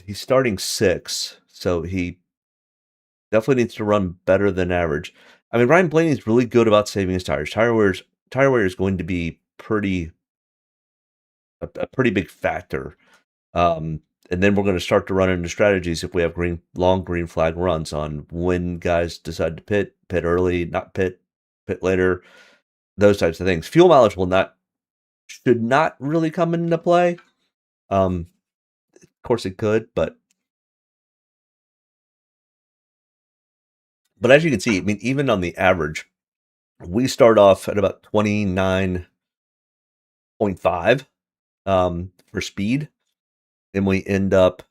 He's starting 6, so he definitely needs to run better than average. I mean, Ryan Blaney is really good about saving his tires. Tire wear is going to be a pretty big factor. And then we're going to start to run into strategies if we have long green flag runs on when guys decide to pit early, not pit later, those types of things. Fuel mileage should not really come into play. Of course it could, but as you can see, I mean, even on the average, we start off at about 29.5 for speed, and we end up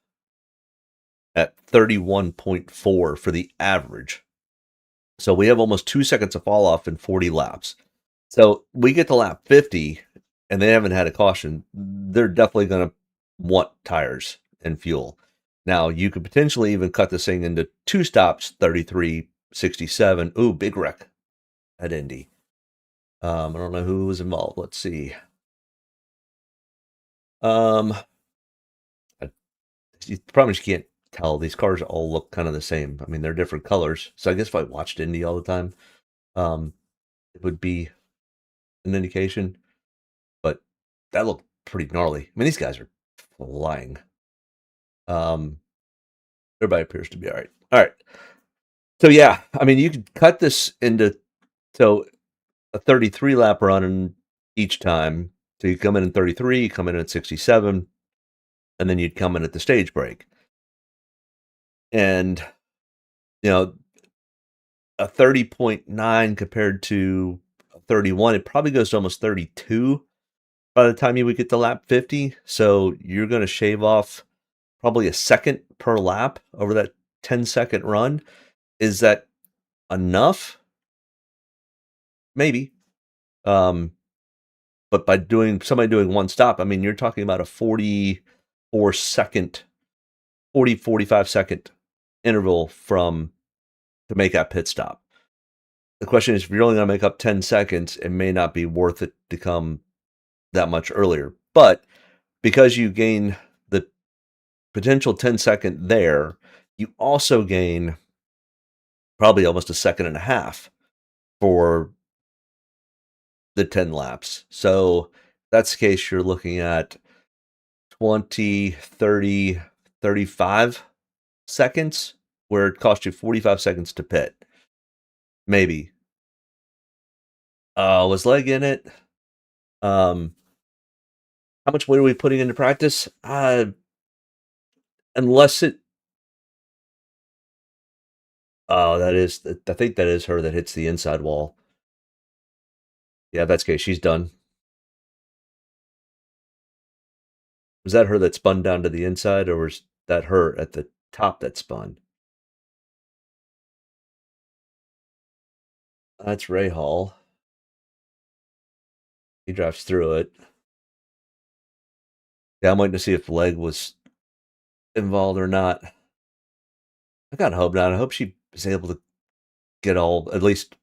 at 31.4 for the average. So we have almost 2 seconds of fall off in 40 laps. So we get to lap 50, and they haven't had a caution. They're definitely going to want tires and fuel. Now, you could potentially even cut this thing into 2 stops, 33.67. Ooh, big wreck at Indy. I don't know who was involved. Let's see. You probably just can't tell. These cars all look kind of the same. I mean, they're different colors. So I guess if I watched Indy all the time, it would be an indication. But that looked pretty gnarly. I mean, these guys are flying. Everybody appears to be all right. All right. So yeah, I mean, you could cut this into a 33 lap run each time. So you come in at 33, you come in at 67, and then you'd come in at the stage break. And a 30.9 compared to a 31, it probably goes to almost 32 by the time you would get to lap 50. So you're going to shave off probably a second per lap over that 10-second run. Is that enough? Maybe. But by somebody doing one stop, I mean, you're talking about a 45 second interval to make that pit stop. The question is, if you're only going to make up 10 seconds, it may not be worth it to come that much earlier. But because you gain potential 10-second there, you also gain probably almost a second and a half for the 10 laps. So if that's the case, you're looking at 20, 30, 35 seconds, where it cost you 45 seconds to pit. Maybe. Was leg in it? How much weight are we putting into practice? Unless it. Oh, I think that is her that hits the inside wall. Yeah, that's okay. She's done. Was that her that spun down to the inside, or was that her at the top that spun? That's Ray Hall. He drives through it. Yeah, I'm waiting to see if leg was involved or not. I gotta hope not. I hope she is able to get at least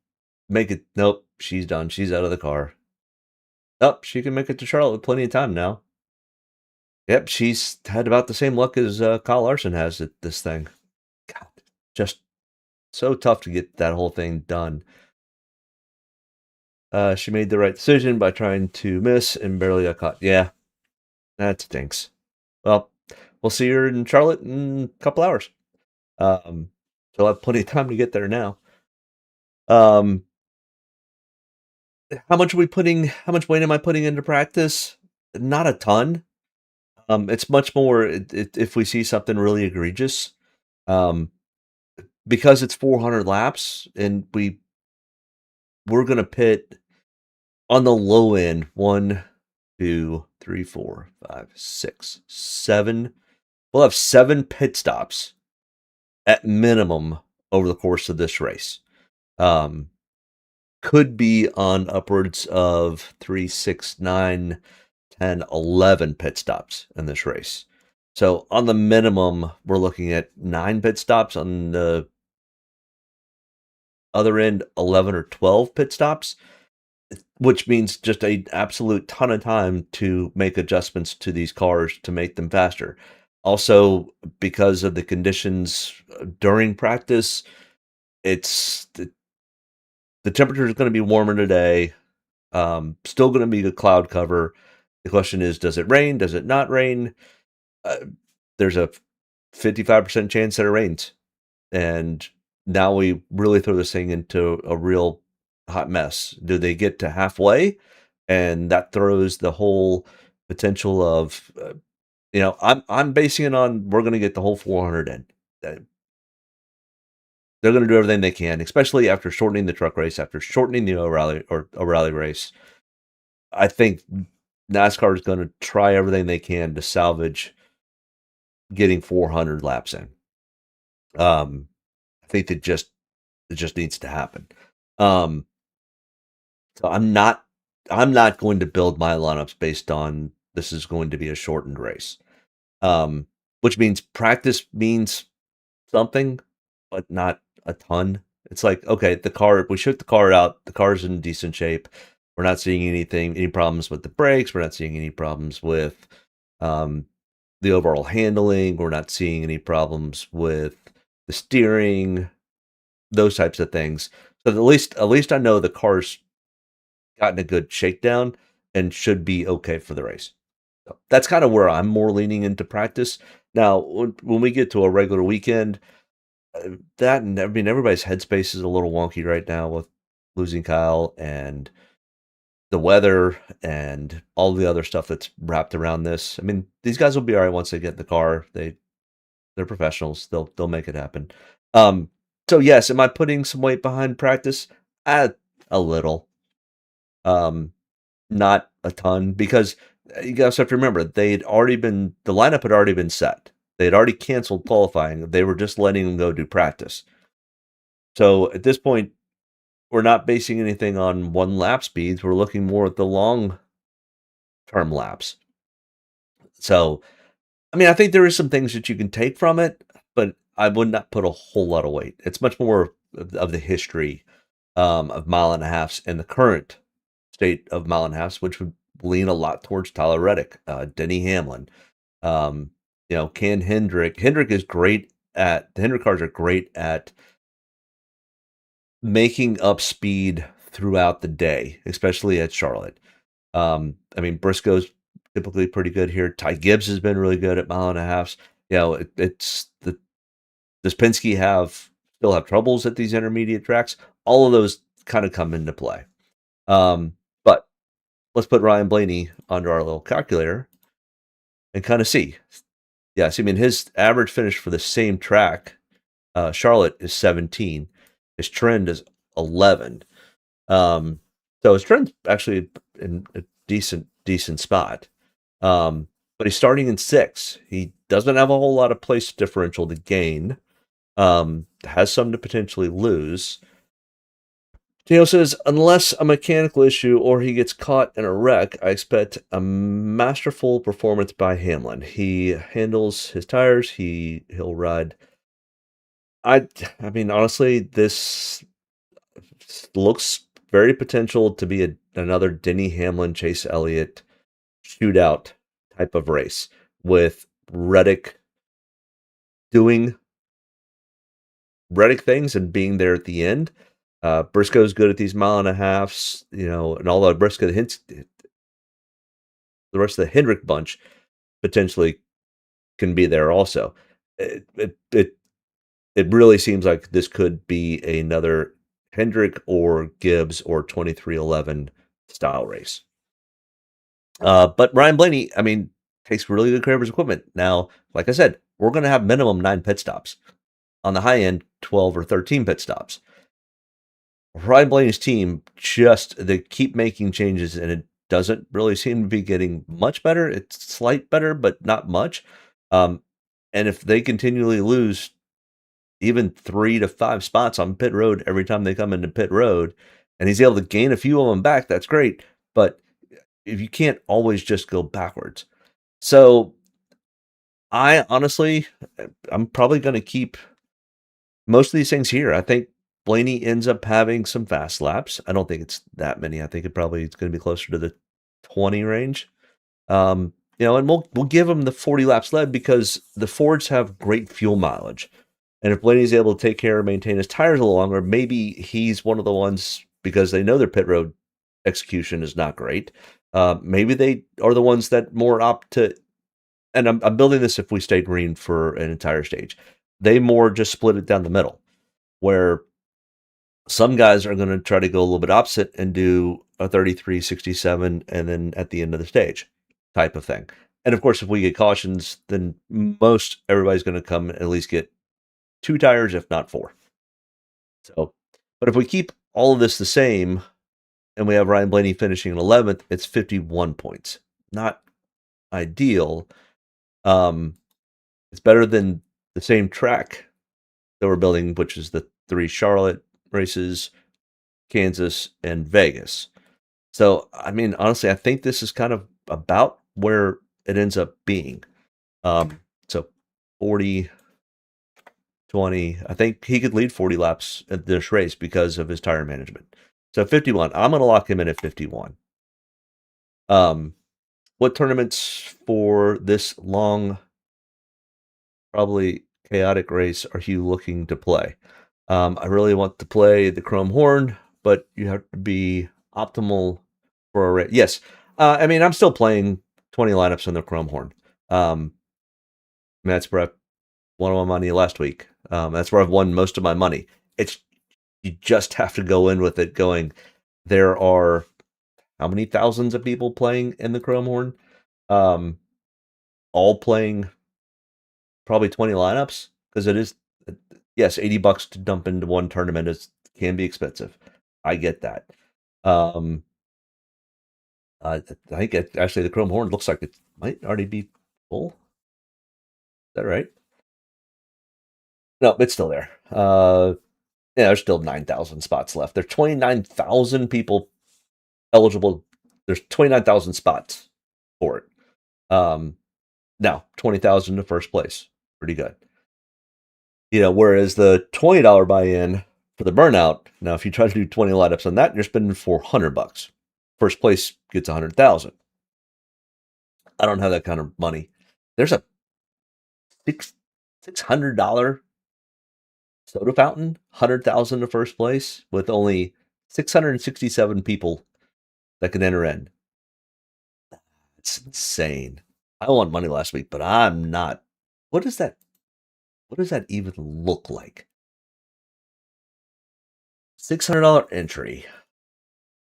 make it. Nope, she's done. She's out of the car. Oh, she can make it to Charlotte with plenty of time now. Yep, she's had about the same luck as Kyle Larson has at this thing. God, just so tough to get that whole thing done. She made the right decision by trying to miss and barely got caught. Yeah, that stinks. Well, we'll see her in Charlotte in a couple hours. She'll have plenty of time to get there now. How much weight am I putting into practice? Not a ton. It's much more if we see something really egregious. Because it's 400 laps and we're gonna pit on the low end 1, 2, 3, 4, 5, 6, 7. We'll have 7 pit stops at minimum over the course of this race. Could be on upwards of 3, 6, 9, 10, 11 pit stops in this race. So on the minimum, we're looking at 9 pit stops. On the other end, 11 or 12 pit stops, which means just an absolute ton of time to make adjustments to these cars to make them faster. Also, because of the conditions during practice, it's the temperature is going to be warmer today. Still going to be a cloud cover. The question is, does it rain? Does it not rain? There's a 55% chance that it rains. And now we really throw this thing into a real hot mess. Do they get to halfway? And that throws the whole potential of, I'm basing it on we're going to get the whole 400 in. They're going to do everything they can, especially after shortening the truck race, after shortening the O'Reilly race. I think NASCAR is going to try everything they can to salvage getting 400 laps in. I think it just needs to happen. So I'm not going to build my lineups based on this is going to be a shortened race. Which means practice means something, but not a ton. It's like, okay, we shoot the car out, the car's in decent shape. We're not seeing any problems with the brakes. We're not seeing any problems with the overall handling. We're not seeing any problems with the steering, those types of things. So at least I know the car's gotten a good shakedown and should be okay for the race. So that's kind of where I'm more leaning into practice. Now, when we get to a regular weekend, everybody's headspace is a little wonky right now with losing Kyle and the weather and all the other stuff that's wrapped around this. I mean, these guys will be all right once they get in the car. They're professionals. They'll make it happen. So yes, am I putting some weight behind practice? A little. Not a ton, because you guys have to remember the lineup had already been set. They had already canceled qualifying. They were just letting them go do practice. So at this point, we're not basing anything on one lap speeds. We're looking more at the long-term laps. So, I mean, I think there is some things that you can take from it, but I would not put a whole lot of weight. It's much more of the history of mile and a halves and the current state of mile and a halves, which would lean a lot towards Tyler Reddick, Denny Hamlin, can Hendrick is great at the Hendrick cars are great at making up speed throughout the day, especially at Charlotte. Briscoe's typically pretty good here. Ty Gibbs has been really good at mile and a halves. Does Penske still have troubles at these intermediate tracks? All of those kind of come into play. But let's put Ryan Blaney under our little calculator and kind of see. Yes, his average finish for the same track, Charlotte, is 17. His trend is 11. So his trend's actually in a decent spot. But he's starting in 6. He doesn't have a whole lot of place differential to gain. Has some to potentially lose. Daniel says, unless a mechanical issue or he gets caught in a wreck, I expect a masterful performance by Hamlin. He handles his tires. He'll ride. Honestly, this looks very potential to be another Denny Hamlin, Chase Elliott shootout type of race with Reddick doing Reddick things and being there at the end. Briscoe's good at these mile and a halves, and although Briscoe the rest of the Hendrick bunch potentially can be there also. It really seems like this could be another Hendrick or Gibbs or 2311 style race. But Ryan Blaney, takes really good care of his equipment. Now, like I said, we're going to have minimum 9 pit stops. On the high end, 12 or 13 pit stops. Ryan Blaney's team they keep making changes, and it doesn't really seem to be getting much better. It's slight better, but not much. And if they continually lose even 3 to 5 spots on pit road every time they come into pit road, and he's able to gain a few of them back, that's great. But if you can't always just go backwards. So I'm probably going to keep most of these things here. I think Blaney ends up having some fast laps. I don't think it's that many. I think it's going to be closer to the 20 range. And we'll give him the 40 laps led because the Fords have great fuel mileage. And if Blaney's able to take care and maintain his tires a little longer, maybe he's one of the ones, because they know their pit road execution is not great. Maybe they are the ones that more opt to, and I'm building this if we stay green for an entire stage. They more just split it down the middle, where some guys are going to try to go a little bit opposite and do a 33-67 and then at the end of the stage type of thing. And of course, if we get cautions, then everybody's going to come and at least get 2 tires, if not 4. So, but if we keep all of this the same and we have Ryan Blaney finishing in 11th, it's 51 points. Not ideal. It's better than the same track that we're building, which is the 3 Charlotte races, Kansas, and Vegas. So, honestly, I think this is kind of about where it ends up being. So 40, 20, I think he could lead 40 laps at this race because of his tire management. So 51, I'm going to lock him in at 51. What tournaments for this long, probably chaotic race are you looking to play? I really want to play the Chrome Horn, but you have to be optimal for a race. Yes. I'm still playing 20 lineups on the Chrome Horn. That's where I won my money last week. That's where I've won most of my money. You just have to go in with it going, there are how many thousands of people playing in the Chrome Horn? All playing probably 20 lineups, because it is, yes, $80 to dump into one tournament can be expensive. I get that. I think actually the Chrome Horn looks like it might already be full. Is that right? No, it's still there. There's still 9,000 spots left. There's 29,000 people eligible. There's 29,000 spots for it. Now 20,000 to first place. Pretty good. Whereas the $20 buy-in for the burnout, now if you try to do 20 lineups on that, you're spending $400. First place gets 100,000. I don't have that kind of money. There's a $600 soda fountain, 100,000 to first place with only 667 people that can enter in. It's insane. I won money last week, but I'm not. What does that even look like? $600 entry.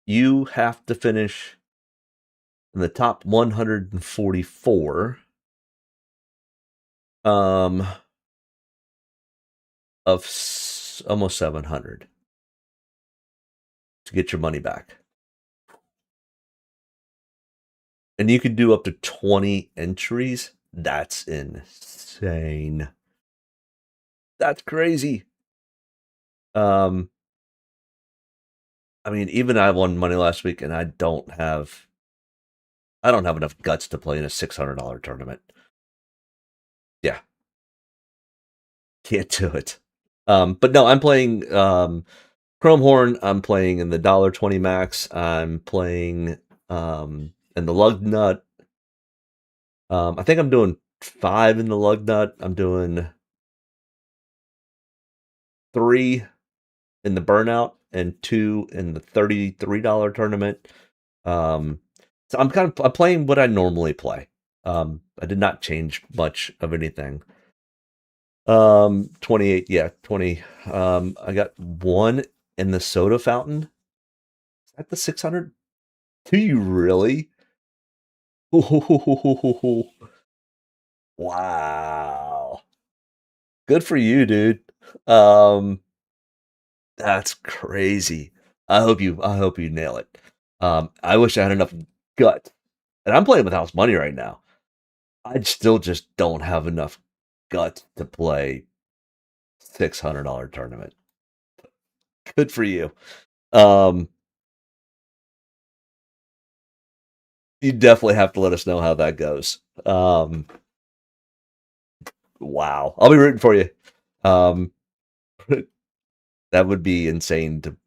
You have to finish in the top 144 of almost 700 to get your money back. And you can do up to 20 entries. That's insane. That's crazy. I mean, even I won money last week, and I don't have enough guts to play in a $600 tournament. Yeah, can't do it. But no, I'm playing Chrome Horn. I'm playing in the $1.20 max. I'm playing in the Lug Nut. I think I'm doing 5 in the Lug Nut. I'm doing 3 in the Burnout and 2 in the $33 tournament. So I'm playing what I normally play. I did not change much of anything. 28, yeah, 20. I got 1 in the soda fountain. Is that the 600? Do you really? Wow. Good for you, dude. That's crazy. I hope you nail it. I wish I had enough gut. And I'm playing with house money right now. I still just don't have enough gut to play $600 tournament. Good for you. You definitely have to let us know how that goes. Wow. I'll be rooting for you. That would be insane to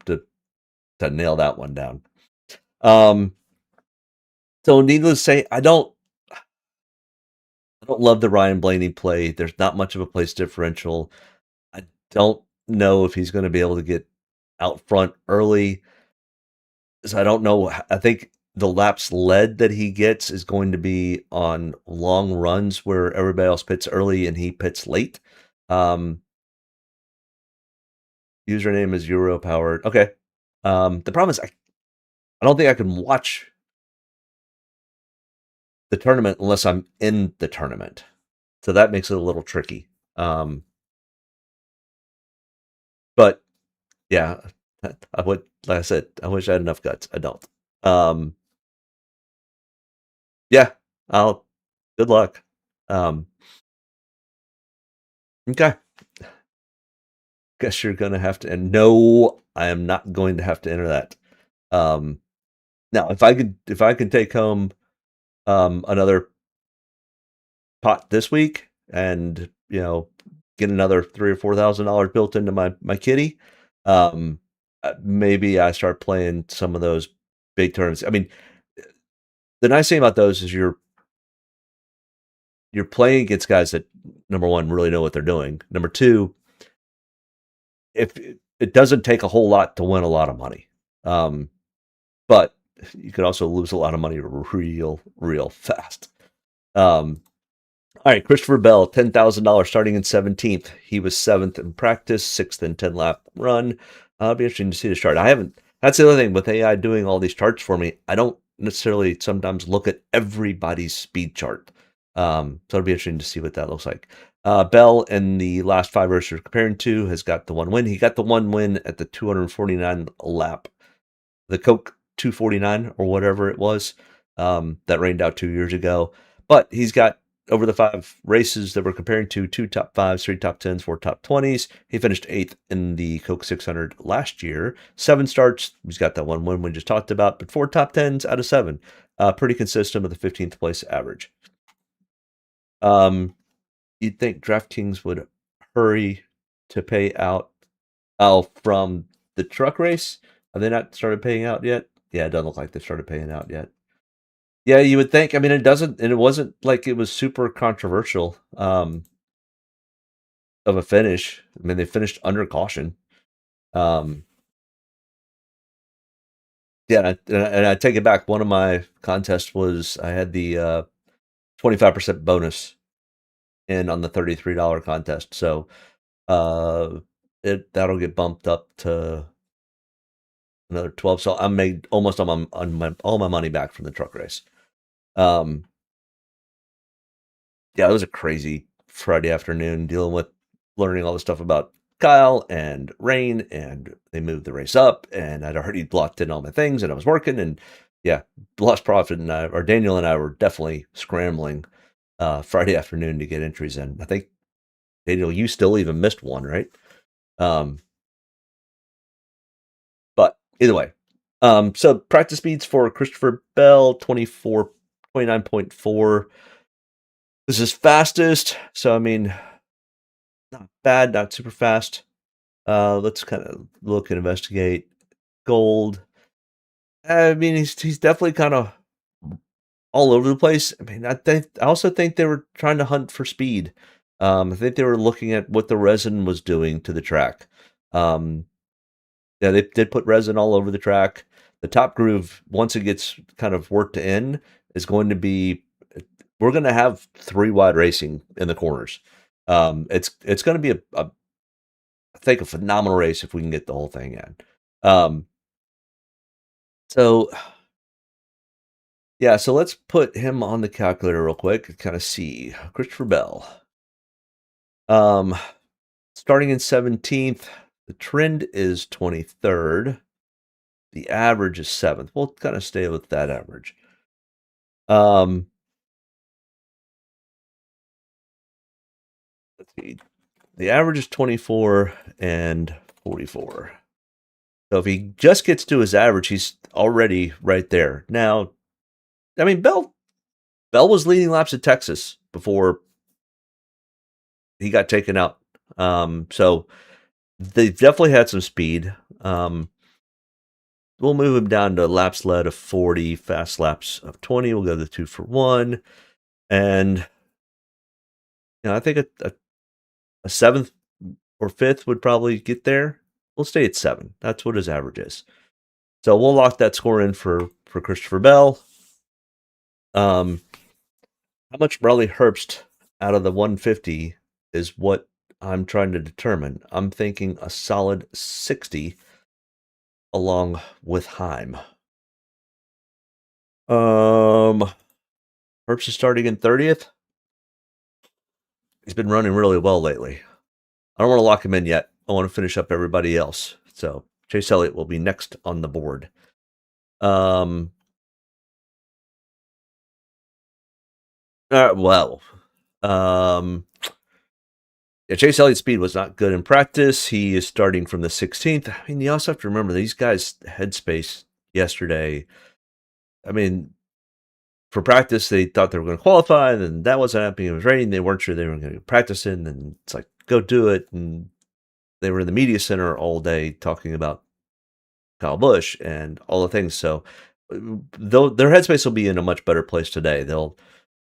nail that one down. So needless to say, I don't love the Ryan Blaney play. There's not much of a place differential. I don't know if he's going to be able to get out front early. So I don't know. I think the laps led that he gets is going to be on long runs where everybody else pits early and he pits late. Username is Euro powered. Okay. The problem is I don't think I can watch the tournament unless I'm in the tournament. So that makes it a little tricky. But yeah, I would, like I said, I wish I had enough guts. I don't. Yeah, good luck. Okay. Guess you're gonna have to, and no, I am not going to have to enter that. Now if I could take home another pot this week and get another $3,000 or $4,000 built into my kitty, maybe I start playing some of those big tournaments. I mean, the nice thing about those is you're playing against guys that, number one, really know what they're doing. Number two, if it doesn't take a whole lot to win a lot of money, but you could also lose a lot of money real fast. All right, Christopher Bell, $10,000 starting in 17th. He was 7th in practice, 6th in 10-lap run. It'll be interesting to see the chart. That's the other thing with AI doing all these charts for me. I don't necessarily sometimes look at everybody's speed chart. So it'll be interesting to see what that looks like. Bell in the last 5 races we're comparing to has got the 1 win. He got the 1 win at the 249 lap. The Coke 249 or whatever it was that rained out 2 years ago. But he's got, over the 5 races that we're comparing to, 2 top 5s, 3 top 10s, 4 top 20s. He finished 8th in the Coke 600 last year. 7 starts. He's got that 1 win we just talked about, but 4 top 10s out of 7. Pretty consistent with the 15th place average. You'd think Draftkings would hurry to pay out from the truck race. Have they not started paying out yet? Yeah, it doesn't look like they started paying out yet. Yeah, you would think. I mean, it doesn't, and it wasn't like it was super controversial. of a finish. I mean, they finished under caution. Yeah, and I take it back. One of my contests was I had the 25% bonus in on the $33 contest. So that'll get bumped up to another 12. So I made almost all my money back from the truck race. Yeah, it was a crazy Friday afternoon dealing with learning all the stuff about Kyle and rain, and they moved the race up, and I'd already blocked in all my things, and I was working, and yeah, Lost Profit and Daniel and I were definitely scrambling Friday afternoon to get entries in. I think Daniel, you still even missed one, right? But either way, so practice speeds for Christopher Bell 29.4. This is fastest, so I mean, not bad, not super fast. Let's kind of look and investigate. Gold. I mean, he's definitely kind of all over the place. I mean, I also think they were trying to hunt for speed. I think they were looking at what the resin was doing to the track. Yeah, they did put resin all over the track. The top groove, once it gets kind of worked in, is going to be. We're going to have 3-wide racing in the corners. It's going to be I think a phenomenal race if we can get the whole thing in. So yeah, so let's put him on the calculator real quick and kind of see Christopher Bell. Starting in 17th, the trend is 23rd. The average is 7th. We'll kind of stay with that average. Let's see. The average is 24 and 44. So if he just gets to his average, he's already right there. Now, I mean, Bell was leading laps at Texas before he got taken out. So they definitely had some speed. We'll move him down to laps led of 40, fast laps of 20. We'll go to 2 for 1. And I think a 7th or 5th would probably get there. We'll stay at 7. That's what his average is. So we'll lock that score in for Christopher Bell. How much Bradley Herbst out of the 150 is what I'm trying to determine. I'm thinking a solid 60 along with Heim. Herbst is starting in 30th. He's been running really well lately. I don't want to lock him in yet. I want to finish up everybody else. So Chase Elliott will be next on the board. Yeah, Chase Elliott's speed was not good in practice. He is starting from the 16th. I mean, you also have to remember these guys' headspace yesterday. I mean, for practice, they thought they were going to qualify, and then that wasn't happening. It was raining. They weren't sure they were going to practice in, and it's like, go do it. And they were in the media center all day talking about Kyle Busch and all the things. So their headspace will be in a much better place today. They'll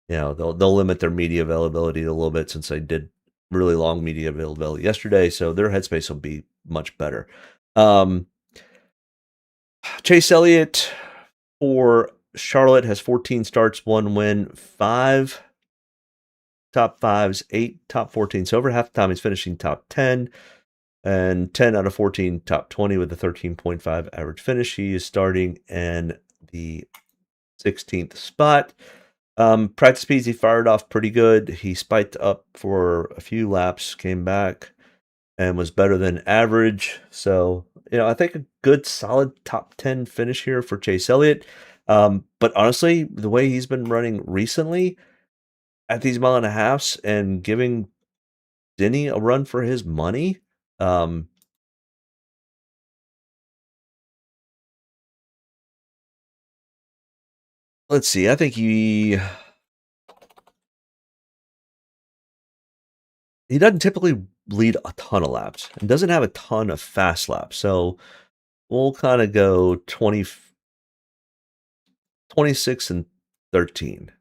limit their media availability a little bit since they did really long media availability yesterday. So their headspace will be much better. Chase Elliott for Charlotte has 14 starts, 1 win, 5 top 5s, 8 top 14. So over half the time he's finishing top 10 and 10 out of 14 top 20 with a 13.5 average finish. He is starting in the 16th spot. Practice speeds, he fired off pretty good. He spiked up for a few laps, came back, and was better than average. So, I think a good, solid top 10 finish here for Chase Elliott. But honestly, the way he's been running recently at these 1.5 miles and giving Denny a run for his money, let's see. I think he doesn't typically lead a ton of laps and doesn't have a ton of fast laps. So we'll kind of go 26 and 13.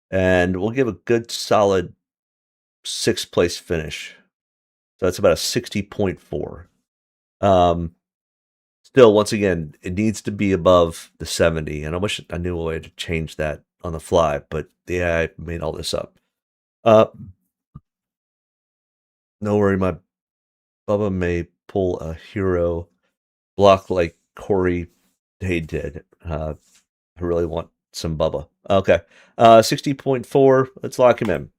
And we'll give a good solid 6th place finish. So that's about a 60.4. Still, once again, it needs to be above the 70. And I wish I knew a way to change that on the fly, but yeah, I made all this up. No worry, my Bubba may pull a hero block like Corey Hay did. I really want some Bubba. Okay. 60.4. Let's lock him in.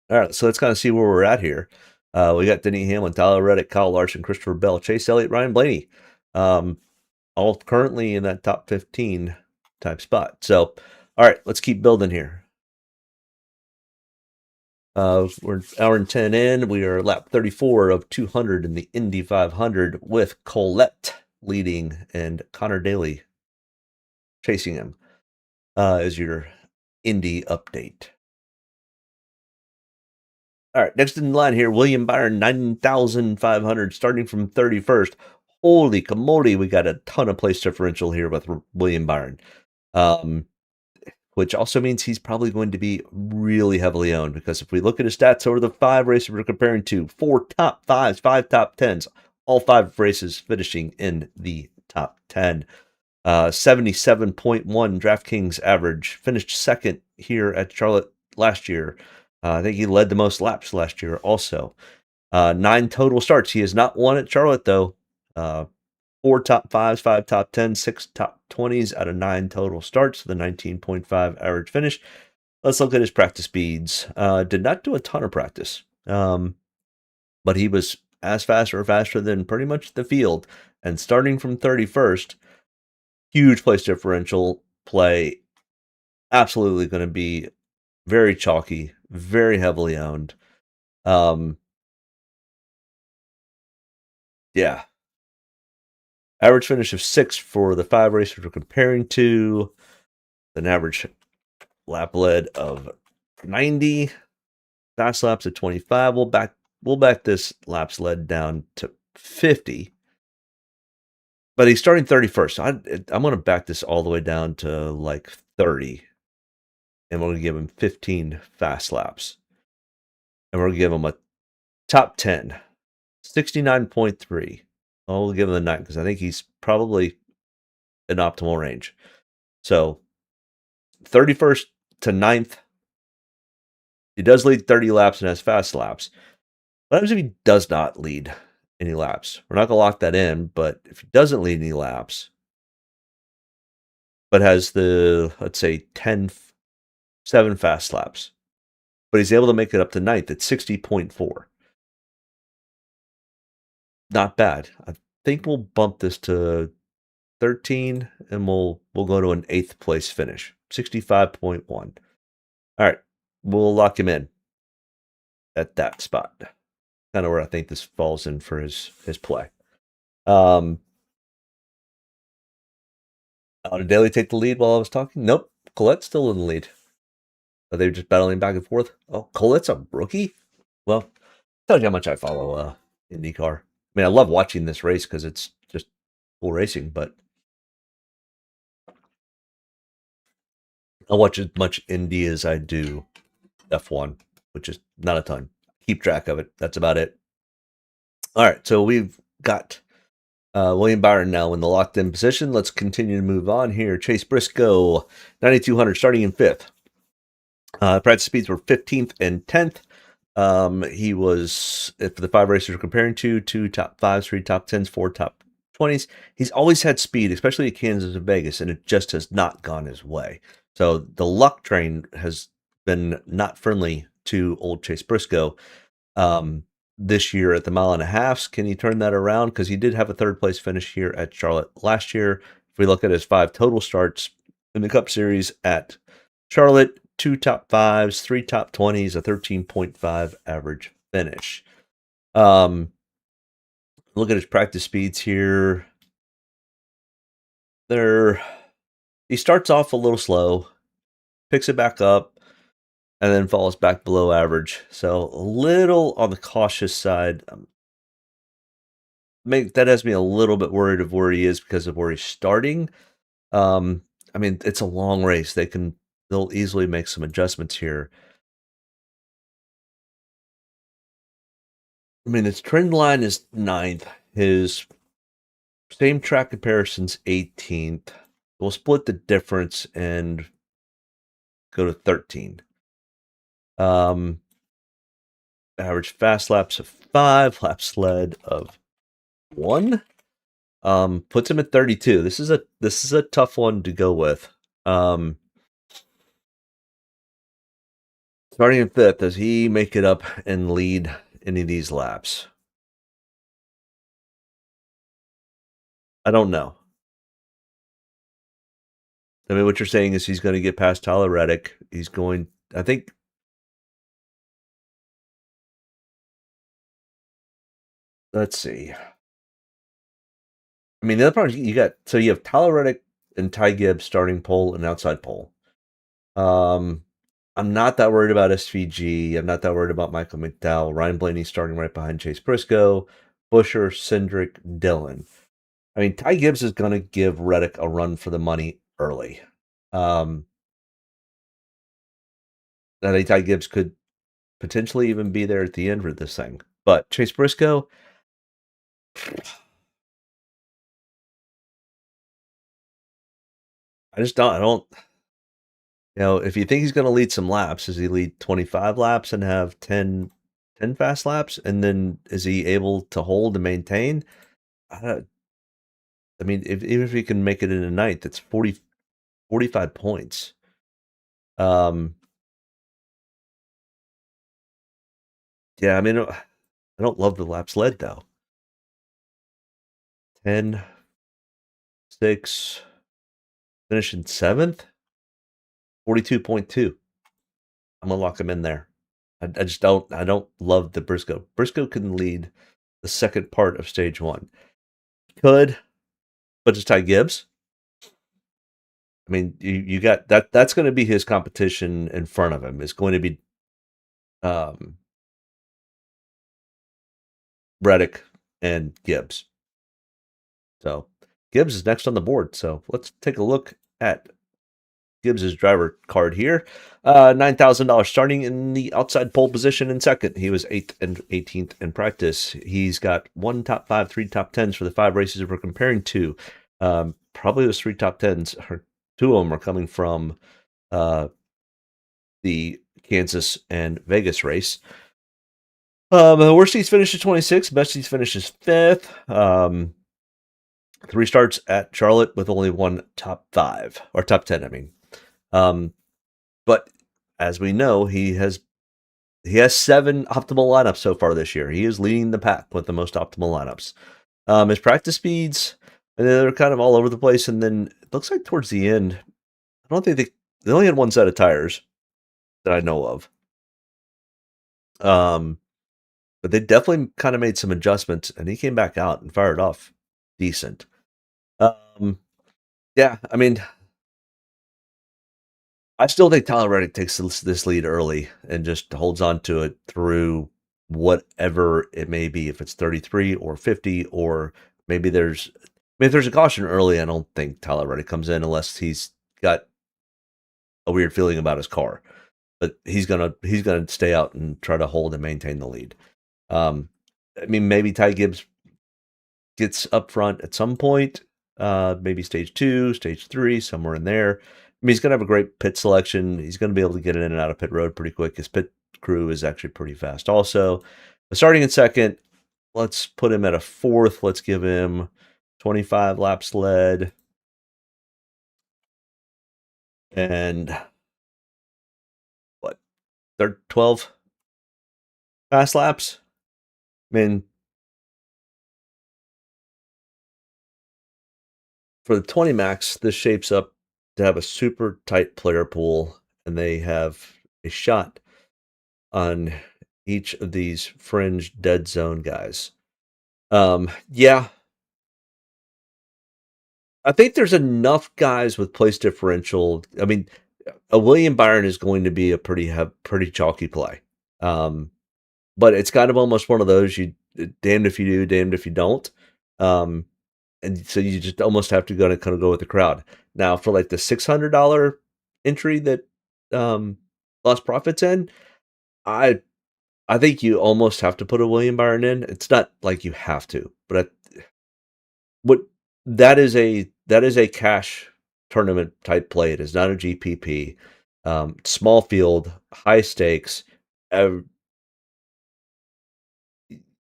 All right, so let's kind of see where we're at here. We got Denny Hamlin, Tyler Reddick, Kyle Larson, Christopher Bell, Chase Elliott, Ryan Blaney, all currently in that top 15 type spot. So, all right, let's keep building here. We're an hour and 10 in. We are lap 34 of 200 in the Indy 500 with Colette leading and Connor Daly chasing him as your Indy update. All right, next in line here, William Byron, 9,500, starting from 31st. Holy camote, we got a ton of place differential here with William Byron, which also means he's probably going to be really heavily owned, because if we look at his stats over the 5 races we're comparing to, 4 top 5s, 5 top 10s, all 5 races finishing in the top 10. 77.1 Draftkings average, finished second here at Charlotte last year. I think he led the most laps last year also. 9 total starts. He has not won at Charlotte, though. 4 top 5s, 5 top 10s, 6 top 20s out of 9 total starts, the 19.5 average finish. Let's look at his practice speeds. Did not do a ton of practice, but he was as fast or faster than pretty much the field. And starting from 31st, huge place differential play. Absolutely going to be very chalky, very heavily owned. Yeah. Average finish of 6 for the 5 races we're comparing to. An average lap led of 90. Fast laps of 25. We'll back this laps led down to 50. But he's starting 31st. I'm going to back this all the way down to like 30. And we're going to give him 15 fast laps. And we're going to give him a top 10. 69.3. We'll give him the 9 because I think he's probably in optimal range. So 31st to 9th. He does lead 30 laps and has fast laps. What happens if he does not lead any laps? We're not going to lock that in, but if he doesn't lead any laps, but has the, let's say, 7 fast laps, but he's able to make it up to 9th at 60.4. Not bad. I think we'll bump this to 13, and we'll go to an 8th place finish, 65.1. All right, we'll lock him in at that spot. Kind of where I think this falls in for his play. Did Daly take the lead while I was talking? Nope. Colette's still in the lead. Are they just battling back and forth? Oh, Colette's a rookie? Well, tells you how much I follow IndyCar. I mean, I love watching this race because it's just cool racing, but I watch as much Indy as I do F1, which is not a ton. Keep track of it. That's about it. All right, so we've got William Byron now in the locked-in position. Let's continue to move on here. Chase Briscoe, 9,200, starting in 5th. Practice speeds were 15th and 10th. He was, for the 5 races we're comparing to, 2 top 5s, 3 top 10s, 4 top 20s. He's always had speed, especially at Kansas and Vegas, and it just has not gone his way. So the luck train has been not friendly to old Chase Briscoe. This year at the 1.5 miles, can he turn that around? Because he did have a 3rd place finish here at Charlotte last year. If we look at his 5 total starts in the Cup Series at Charlotte, 2 top 5s, 3 top 20s, a 13.5 average finish. Look at his practice speeds here. He starts off a little slow, picks it back up, and then falls back below average. So a little on the cautious side. That has me a little bit worried of where he is because of where he's starting. I mean, it's a long race. They'll easily make some adjustments here. I mean, his trend line is 9th. His same track comparison's 18th. We'll split the difference and go to 13. Average fast laps of 5, laps led of 1. Puts him at 32. This is a tough one to go with. Starting in 5th, does he make it up and lead any of these laps? I don't know. I mean, what you're saying is he's going to get past Tyler Reddick. He's going, I think. Let's see. I mean, the other part is you have Tyler Reddick and Ty Gibbs starting pole and outside pole. I'm not that worried about SVG. I'm not that worried about Michael McDowell. Ryan Blaney starting right behind Chase Briscoe, Buescher, Cindric, Dillon. I mean, Ty Gibbs is going to give Reddick a run for the money early. I think Ty Gibbs could potentially even be there at the end for this thing. But Chase Briscoe, I don't, if you think he's going to lead some laps, does he lead 25 laps and have 10 fast laps? And then is he able to hold and maintain? I mean, even if he can make it in a night, that's 45 points. Yeah, I mean, I don't love the laps led, though. 10, 6, finishing 7th, 42.2. I'm going to lock him in there. I don't love the Briscoe. Briscoe can lead the second part of stage 1. Could, but it's Ty Gibbs. I mean, you got that. That's going to be his competition in front of him. It's going to be Reddick and Gibbs. So Gibbs is next on the board. So let's take a look at Gibbs's driver card here. $9,000 starting in the outside pole position in second. He was 8th and 18th in practice. He's got 1 top 5, 3 top 10s for the 5 races we're comparing to. Probably those 3 top 10s, or 2 of them are coming from the Kansas and Vegas race. Worst he's finished is 26. Best he's finishes 5th. 3 starts at Charlotte with only 1 top 5 or top 10. I mean, but as we know, he has 7 optimal lineups so far this year. He is leading the pack with the most optimal lineups. His practice speeds, and they're kind of all over the place. And then it looks like towards the end, I don't think they only had 1 set of tires that I know of. But they definitely kind of made some adjustments, and he came back out and fired off decent. Yeah, I mean, I still think Tyler Reddick takes this lead early and just holds on to it through whatever it may be. If it's 33 or 50, or maybe if there's a caution early, I don't think Tyler Reddick comes in unless he's got a weird feeling about his car. But he's gonna stay out and try to hold and maintain the lead. I mean, maybe Ty Gibbs gets up front at some point, maybe stage 2, stage 3, somewhere in there. I mean, he's going to have a great pit selection. He's going to be able to get in and out of pit road pretty quick. His pit crew is actually pretty fast also. But starting in second, let's put him at a 4th. Let's give him 25 laps led. And 12 fast laps? I mean, for the 20 max, this shapes up to have a super tight player pool, and they have a shot on each of these fringe dead zone guys. Yeah, I think there's enough guys with place differential. I mean, a William Byron is going to be a pretty chalky play. But it's kind of almost one of those, you damned if you do, damned if you don't. And so you just almost have to kind of go with the crowd. Now, for like the $600 entry that Lost Profits in, I I think you almost have to put a William Byron in. It's not like you have to, but what that is a cash tournament type play. It is not a GPP. Small field, high stakes. Uh,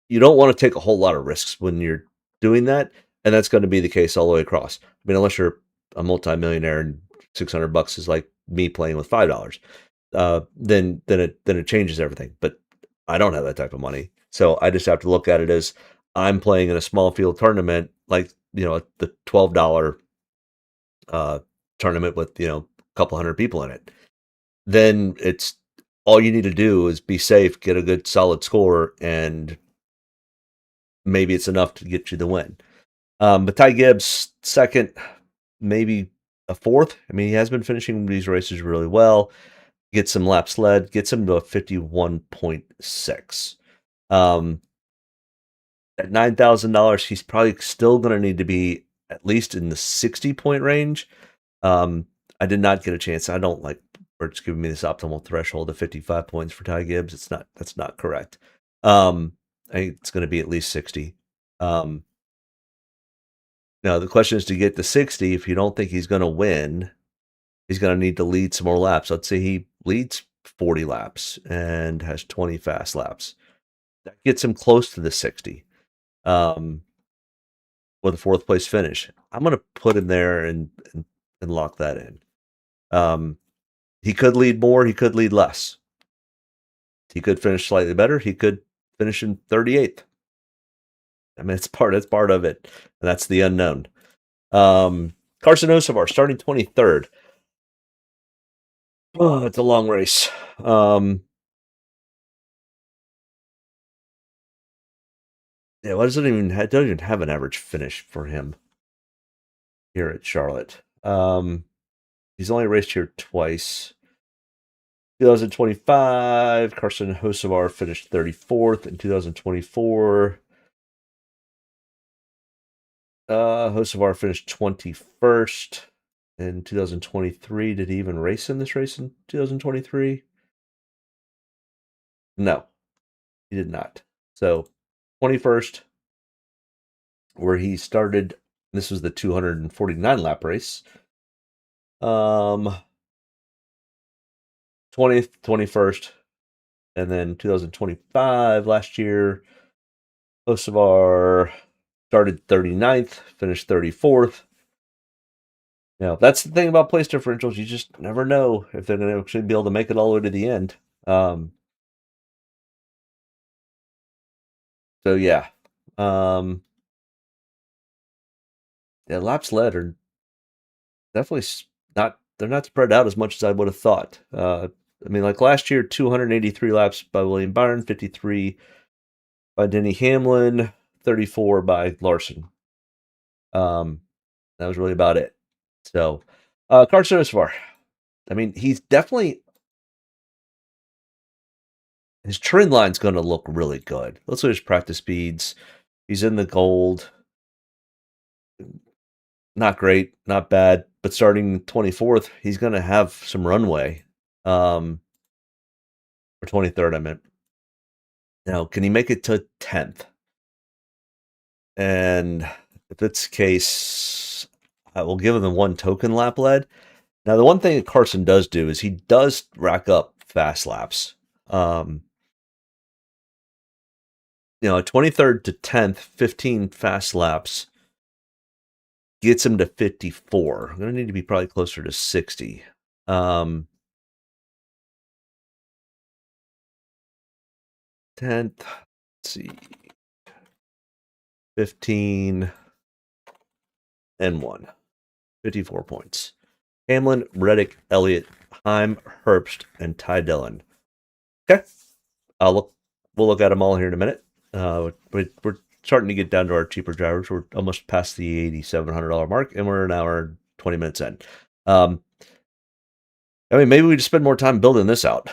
you don't want to take a whole lot of risks when you're doing that, and that's going to be the case all the way across. I mean, unless you're a multimillionaire and $600 is like me playing with $5, then it changes everything. But I don't have that type of money, so I just have to look at it as I'm playing in a small field tournament, like the $12 tournament with a couple hundred people in it. Then it's all you need to do is be safe, get a good solid score, and maybe it's enough to get you the win. But Ty Gibbs, second, maybe a fourth. I mean, he has been finishing these races really well. Gets some laps led, gets him to a 51.6. At $9,000, he's probably still going to need to be at least in the 60-point range. I did not get a chance. I don't like Bert's giving me this optimal threshold of 55 points for Ty Gibbs. That's not correct. I think it's going to be at least 60. Now the question is to get to 60. If you don't think he's going to win, he's going to need to lead some more laps. Let's say he leads 40 laps and has 20 fast laps. That gets him close to the 60 with a fourth place finish. I'm going to put him there and lock that in. He could lead more. He could lead less. He could finish slightly better. He could finish in 38th. I mean, it's part of it. And that's the unknown. Carson Osavar starting 23rd. Oh, it's a long race. Yeah, it doesn't even have an average finish for him here at Charlotte. He's only raced here twice. 2025, Carson Hocevar finished 34th. In 2024, Hocevar finished 21st. In 2023, did he even race in this race in 2023? No, he did not. So 21st, where he started. This was the 249 lap race. 20th, 21st, and then 2025 last year, Hocevar started 39th, finished 34th. Now, that's the thing about place differentials. You just never know if they're going to actually be able to make it all the way to the end. So, yeah. Laps led are definitely not, they're not spread out as much as I would have thought. I mean, like last year, 283 laps by William Byron, 53 by Denny Hamlin, 34 by Larson. That was really about it. So, Carson Hocevar. I mean, he's definitely, his trend line's going to look really good. Let's look at his practice speeds. He's in the gold. Not great, not bad, but starting 24th, he's going to have some runway. Or 23rd, I meant. Now, can he make it to 10th? And if that's the case, I will give him the one token lap led. Now, the one thing that Carson does do is he does rack up fast laps. 23rd to 10th, 15 fast laps gets him to 54. I'm going to need to be probably closer to 60. 10th, let's see, 15 and 1, 54 points. Hamlin, Reddick, Elliott, Heim, Herbst, and Ty Dillon. Okay, we'll look at them all here in a minute. We're starting to get down to our cheaper drivers. We're almost past the $8,700 mark, and we're an hour and 20 minutes in. I mean, maybe we just spend more time building this out.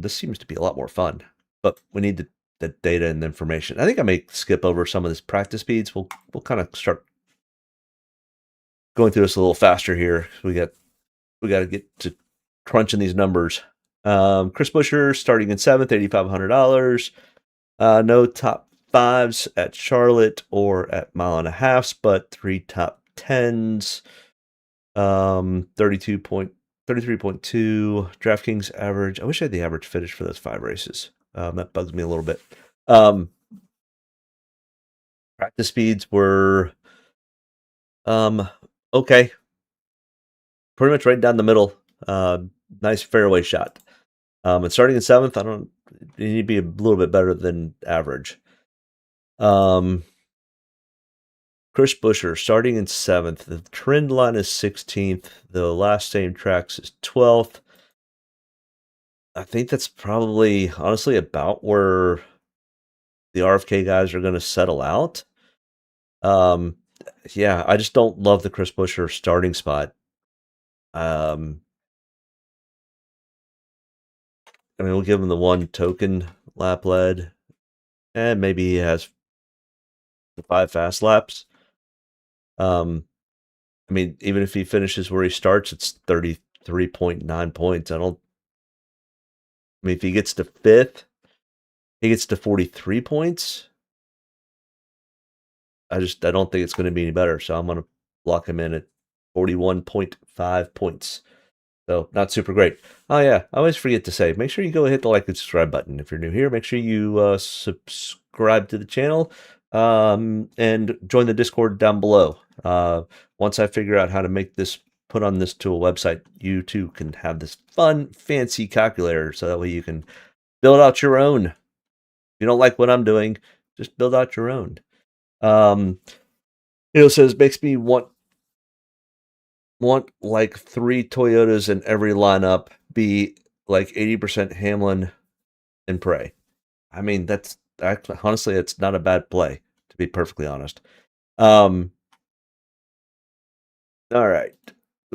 This seems to be a lot more fun, but we need the data and the information. I think I may skip over some of this practice speeds. We'll kind of start going through this a little faster here. We got to get to crunching these numbers. Chris Buescher starting in 7th, $8,500. No top 5s at Charlotte or at mile and a halfs, but 3 top 10s. 33.2 Draftkings average. I wish I had the average finish for those 5 races. That bugs me a little bit. Practice speeds were okay. Pretty much right down the middle. Nice fairway shot. And starting in 7th, you need to be a little bit better than average. Chris Buescher starting in 7th. The trend line is 16th. The last same tracks is 12th. I think that's probably, honestly, about where the RFK guys are going to settle out. Yeah, I just don't love the Chris Buescher starting spot. I mean, we'll give him the 1 token lap lead, and maybe he has 5 fast laps. I mean, even if he finishes where he starts, it's 33.9 points. I mean, if he gets to 5th, he gets to 43 points. I don't think it's going to be any better. So I'm going to lock him in at 41.5 points. So not super great. Oh yeah, I always forget to say, make sure you go hit the like and subscribe button. If you're new here, make sure you subscribe to the channel and join the Discord down below. Once I figure out how to make this, put on this to a website, you too can have this fun, fancy calculator, so that way you can build out your own. If you don't like what I'm doing, just build out your own. It says, makes me want like 3 Toyotas in every lineup, be like 80% Hamlin and pray. I mean, that's actually, honestly, it's not a bad play, to be perfectly honest. All right.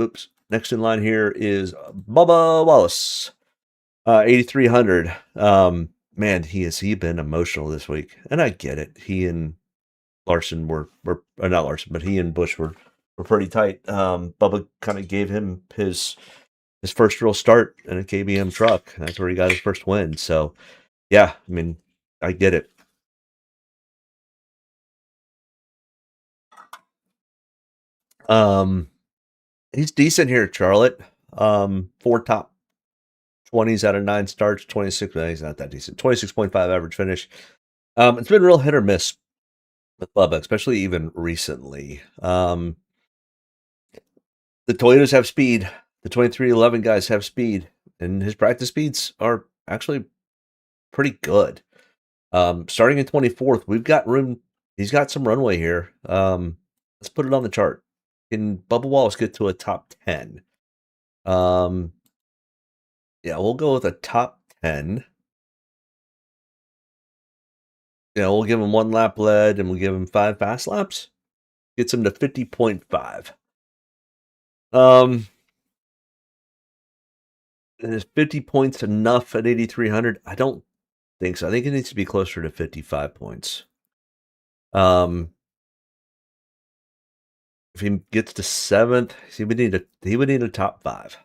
Oops. Next in line here is Bubba Wallace, 8,300. Man, he been emotional this week, and I get it. He and Larson were not Larson, but he and Busch were pretty tight. Bubba kind of gave him his first real start in a KBM truck. That's where he got his first win. So, yeah, I mean, I get it. He's decent here at Charlotte. 4 top 20s out of 9 starts, 26. No, he's not that decent. 26.5 average finish. It's been real hit or miss with Bubba, especially even recently. The Toyotas have speed. The 2311 guys have speed, and his practice speeds are actually pretty good. Starting in 24th, we've got room. He's got some runway here. Let's put it on the chart. Can Bubba Wallace get to a top 10? Yeah, we'll go with a top 10. Yeah, we'll give him 1 lap lead, and we'll give him 5 fast laps. Gets him to 50.5. Is 50 points enough at 8,300? I don't think so. I think it needs to be closer to 55 points. If he gets to 7th, he would need a top 5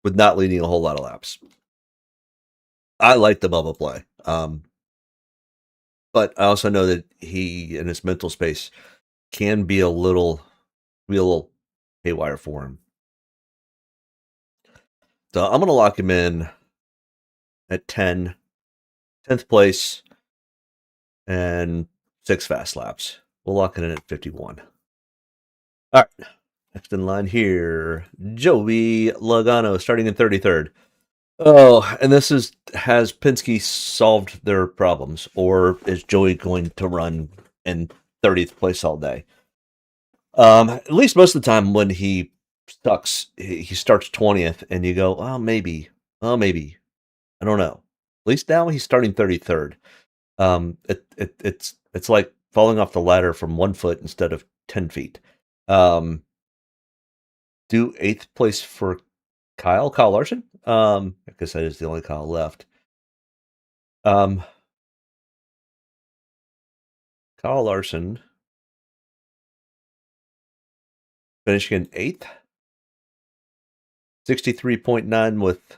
with not leading a whole lot of laps. I like the Bubba play. But I also know that he, in his mental space, can be a little haywire for him. So I'm going to lock him in at 10th place, and 6 fast laps. We'll lock it in at 51. All right. Next in line here, Joey Logano, starting in 33rd. Oh, and this has Penske solved their problems, or is Joey going to run in 30th place all day? At least most of the time when he sucks, he starts 20th, and you go, oh, maybe. I don't know. At least now he's starting 33rd. It's like falling off the ladder from 1 foot instead of 10 feet. Do 8th place for Kyle Larson. I guess that is the only Kyle left. Kyle Larson finishing in 8th. 63.9 with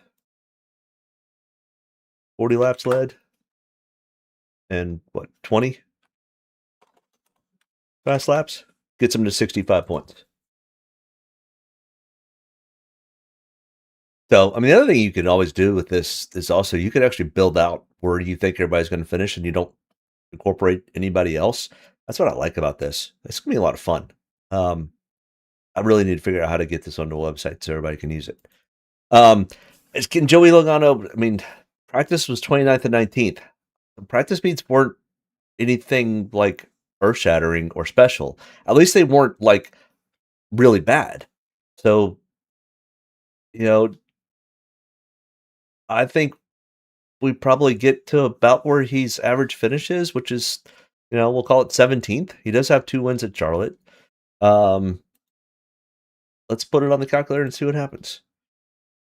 40 laps led, and what, 20 fast laps? Gets him to 65 points. So, I mean, the other thing you can always do with this is also you could actually build out where you think everybody's going to finish and you don't incorporate anybody else. That's what I like about this. It's going to be a lot of fun. I really need to figure out how to get this on the website so everybody can use it. Can Joey Logano, I mean, practice was 29th and 19th. The practice meets weren't anything like earth-shattering or special. At least they weren't like really bad. So, you know, I think we probably get to about where he's average finishes, which is, we'll call it 17th. He does have 2 wins at Charlotte. Let's put it on the calculator and see what happens.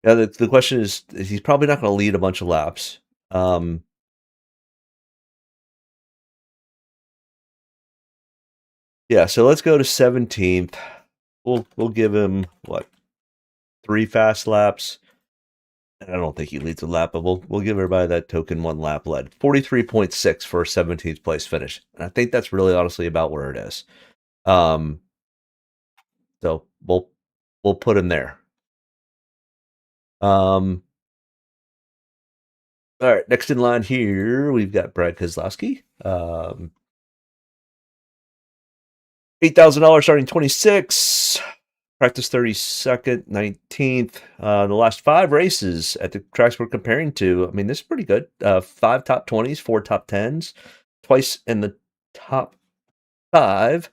Yeah, the question is he's probably not going to lead a bunch of laps. Yeah, so let's go to 17th. We'll give him, 3 fast laps. I don't think he leads a lap, but we'll give everybody that token 1 lap led. 43.6 for a 17th place finish. And I think that's really honestly about where it is. So we'll put him there. All right, next in line here, we've got Brad Keselowski. $8,000 starting 26. Practice 32nd, 19th. The last 5 races at the tracks we're comparing to, I mean, this is pretty good. 5 top 20s, 4 top 10s, twice in the top 5.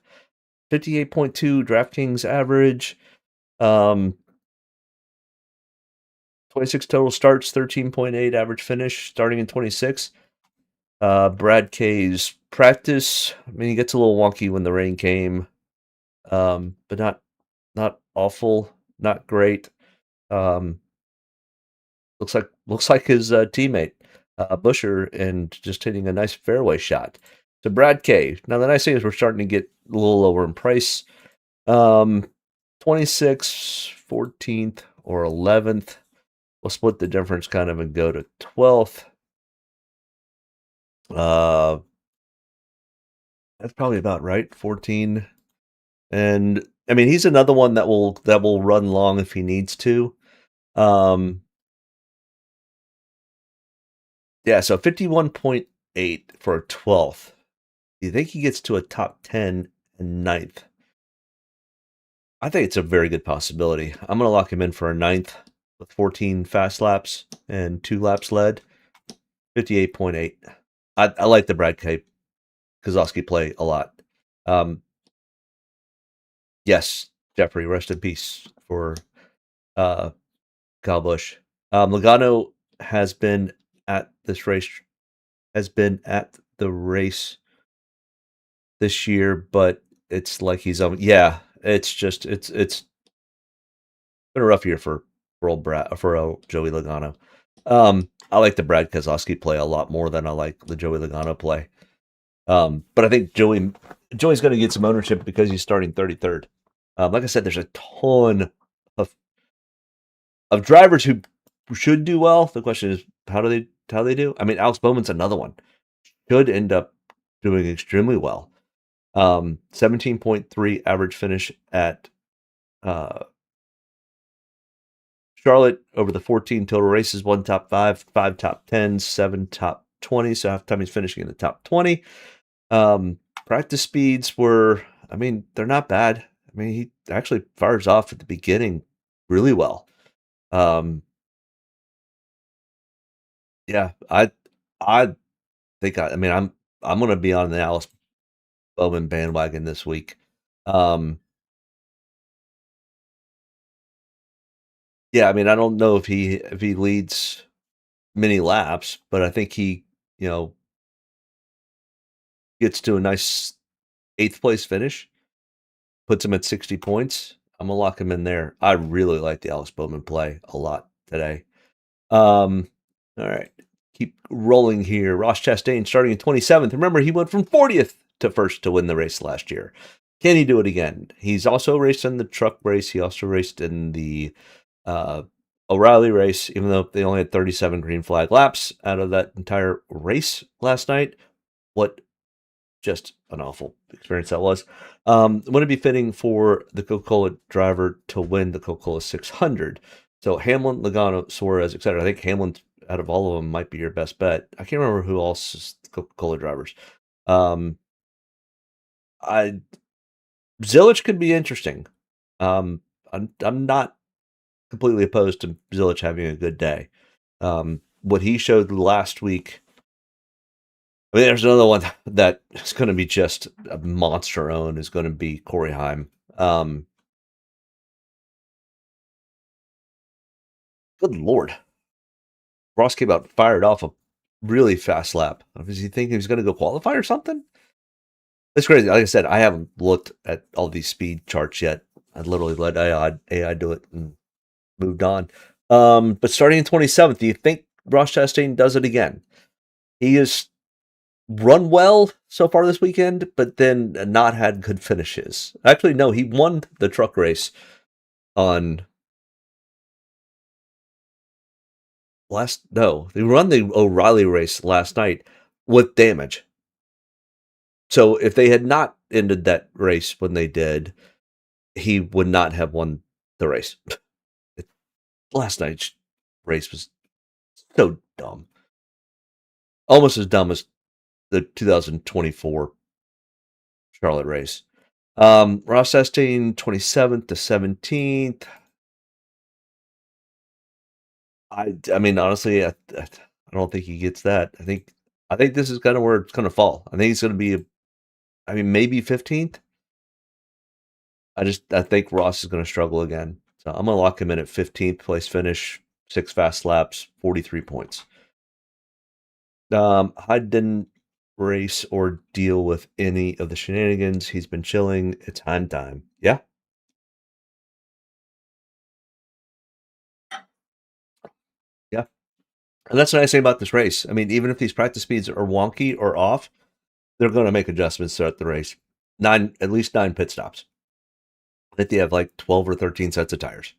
58.2 Draftkings average. 26 total starts, 13.8 average finish, starting in 26. Brad K's practice, I mean, he gets a little wonky when the rain came, but not awful, not great. Looks like his teammate, Busher, and just hitting a nice fairway shot. So Brad K. Now the nice thing is we're starting to get a little lower in price. 26, 14th, or 11th. We'll split the difference kind of and go to 12th. That's probably about right. 14. And I mean, he's another one that will run long if he needs to. Yeah, so 51.8 for 12th. Do you think he gets to a top 10 and 9th? I think it's a very good possibility. I'm going to lock him in for a 9th with 14 fast laps and 2 laps led. 58.8. I like the Brad Keselowski play a lot. Yes, Jeffrey, rest in peace for Kyle Busch. Logano has been at the race this year, but it's like he's it's been a rough year for old Joey Logano. I like the Brad Keselowski play a lot more than I like the Joey Logano play. But I think Joey's going to get some ownership because he's starting 33rd. Like I said, there's a ton of drivers who should do well. The question is, how they do? I mean, Alex Bowman's another one. Should end up doing extremely well. 17.3 average finish at Charlotte over the 14 total races. 1 top 5, 5 top 10s, 7 top 20. So half the time he's finishing in the top 20. Practice speeds were, I mean, they're not bad. I mean, he actually fires off at the beginning really well. Yeah, I think I'm going to be on the Alex Bowman bandwagon this week. Yeah, I mean, I don't know if he leads many laps, but I think he, gets to a nice 8th place finish, puts him at 60 points. I'm gonna lock him in there. I really like the Alex Bowman play a lot today. All right, keep rolling here. Ross Chastain starting in 27th. Remember, he went from 40th to first to win the race last year. Can he do it again? He's also raced in the truck race. He also raced in the O'Reilly race, even though they only had 37 green flag laps out of that entire race last night. What just an awful experience that was. Would it be fitting for the Coca-Cola driver to win the Coca-Cola 600? So Hamlin, Logano, Suarez, etc. I think Hamlin, out of all of them, might be your best bet. I can't remember who else is Coca-Cola drivers. Zilich could be interesting. I'm not completely opposed to Zilich having a good day. What he showed last week. I mean, there's another one that is going to be just a monster own is going to be Corey Heim. Good Lord. Ross came out fired off a really fast lap. Was he thinking he was going to go qualify or something? It's crazy. Like I said, I haven't looked at all these speed charts yet. I literally let AI do it and moved on. But starting in 27th, do you think Ross Chastain does it again? He has run well so far this weekend, but then not had good finishes. Actually, no, he won the truck race on they run the O'Reilly race last night with damage. So if they had not ended that race when they did, he would not have won the race. Last night's race was so dumb. Almost as dumb as the 2024 Charlotte race. Ross Chastain, 27th to 17th. I mean, honestly, I don't think he gets that. I think this is kind of where it's going to fall. I think he's going to be, maybe 15th. I think Ross is going to struggle again. So I'm going to lock him in at 15th place finish, 6 fast laps, 43 points. Hyde didn't race or deal with any of the shenanigans. He's been chilling. It's Hyde time. Yeah. Yeah. And that's the nice thing about this race. I mean, even if these practice speeds are wonky or off, they're going to make adjustments throughout the race. At least 9 pit stops. I think they have like 12 or 13 sets of tires.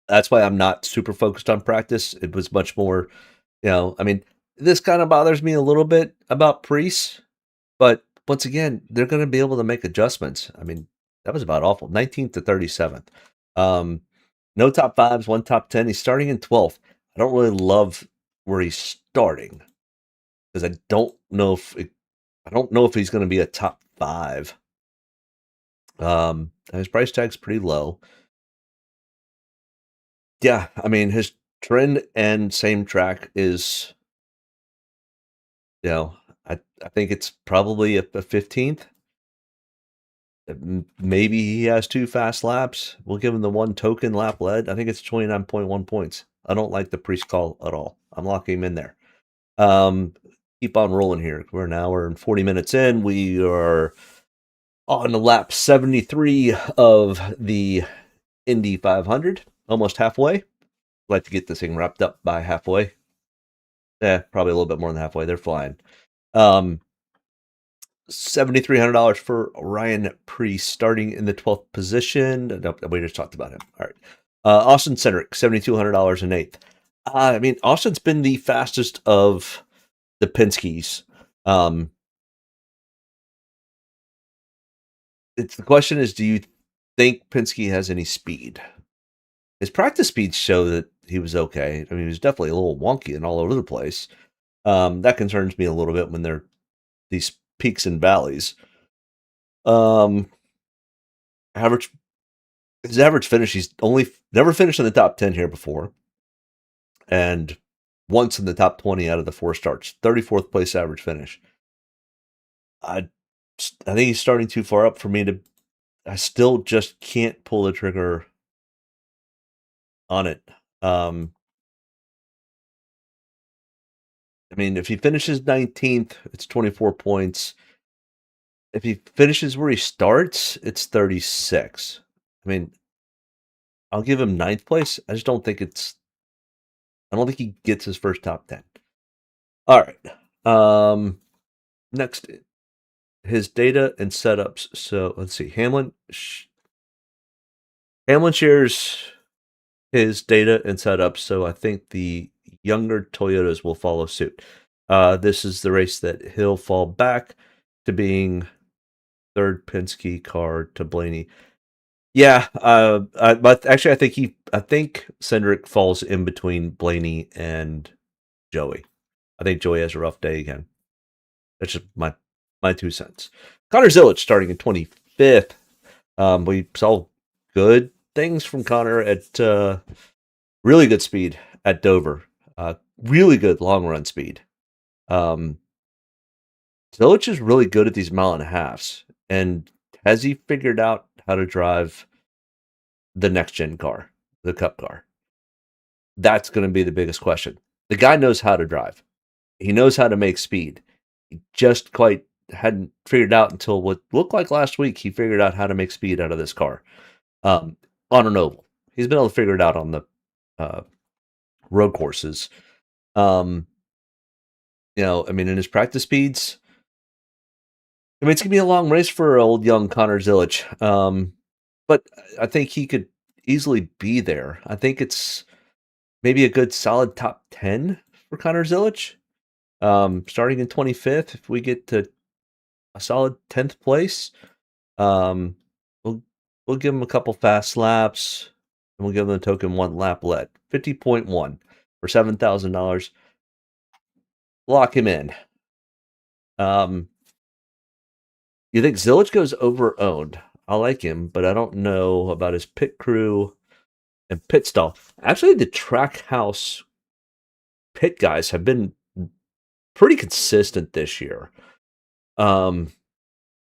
That's why I'm not super focused on practice. It was much more, this kind of bothers me a little bit about Preece, but once again, they're going to be able to make adjustments. I mean, that was about awful. 19th to 37th. No top 5s, 1 top 10. He's starting in 12th. I don't really love where he's starting because I don't know if he's going to be a top 5. His price tag's pretty low. Yeah, I mean, his trend and same track is, I think it's probably a 15th. Maybe he has 2 fast laps. We'll give him the 1 token lap led. I think it's 29.1 points. I don't like the Preece call at all. I'm locking him in there. Keep on rolling here. We're an hour and 40 minutes in. We are on lap 73 of the Indy 500. Almost halfway. I'd like to get this thing wrapped up by halfway. Probably a little bit more than halfway. They're flying. $7,300 for Ryan Preece, starting in the 12th position. Nope, we just talked about him. All right. Austin Cindric, $7,200 in 8th. I mean, Austin's been the fastest of the Penske's. The question is, do you think Penske has any speed? His practice speeds show that he was okay. I mean, he was definitely a little wonky and all over the place. That concerns me a little bit when they're these peaks and valleys. His average finish, he's only never finished in the top 10 here before. And once in the top 20 out of the 4 starts. 34th place average finish. I think he's starting too far up for me I still just can't pull the trigger on it. I mean, if he finishes 19th, it's 24 points. If he finishes where he starts, it's 36. I mean, I'll give him 9th place. I don't think he gets his first top 10. All right. Next, his data and setups. So let's see. Hamlin shares his data and setup, so I think the younger Toyotas will follow suit. This is the race that he'll fall back to being third Penske car to Blaney. Yeah, but actually, I think Cindric falls in between Blaney and Joey. I think Joey has a rough day again. That's just my 2 cents. Connor Zilic starting in 25th. We saw good things from Connor at really good speed at Dover. Really good long run speed. Zilic is really good at these mile and a halves. And has he figured out how to drive the next gen car, the Cup car? That's going to be the biggest question. The guy knows how to drive. He knows how to make speed. He just quite hadn't figured out until what looked like last week. He figured out how to make speed out of this car on an oval. He's been able to figure it out on the road courses. In his practice speeds, it's gonna be a long race for old young Connor Zilic. But I think he could easily be there. I think it's maybe a good solid top 10 for Connor Zilic. Starting in 25th, if we get to a solid 10th place, we'll give him a couple fast laps, and we'll give him the token 1 lap led. 50.1 for $7,000. Lock him in. You think Zilic goes over owned? I like him, but I don't know about his pit crew and pit stall. Actually, the Trackhouse pit guys have been pretty consistent this year. I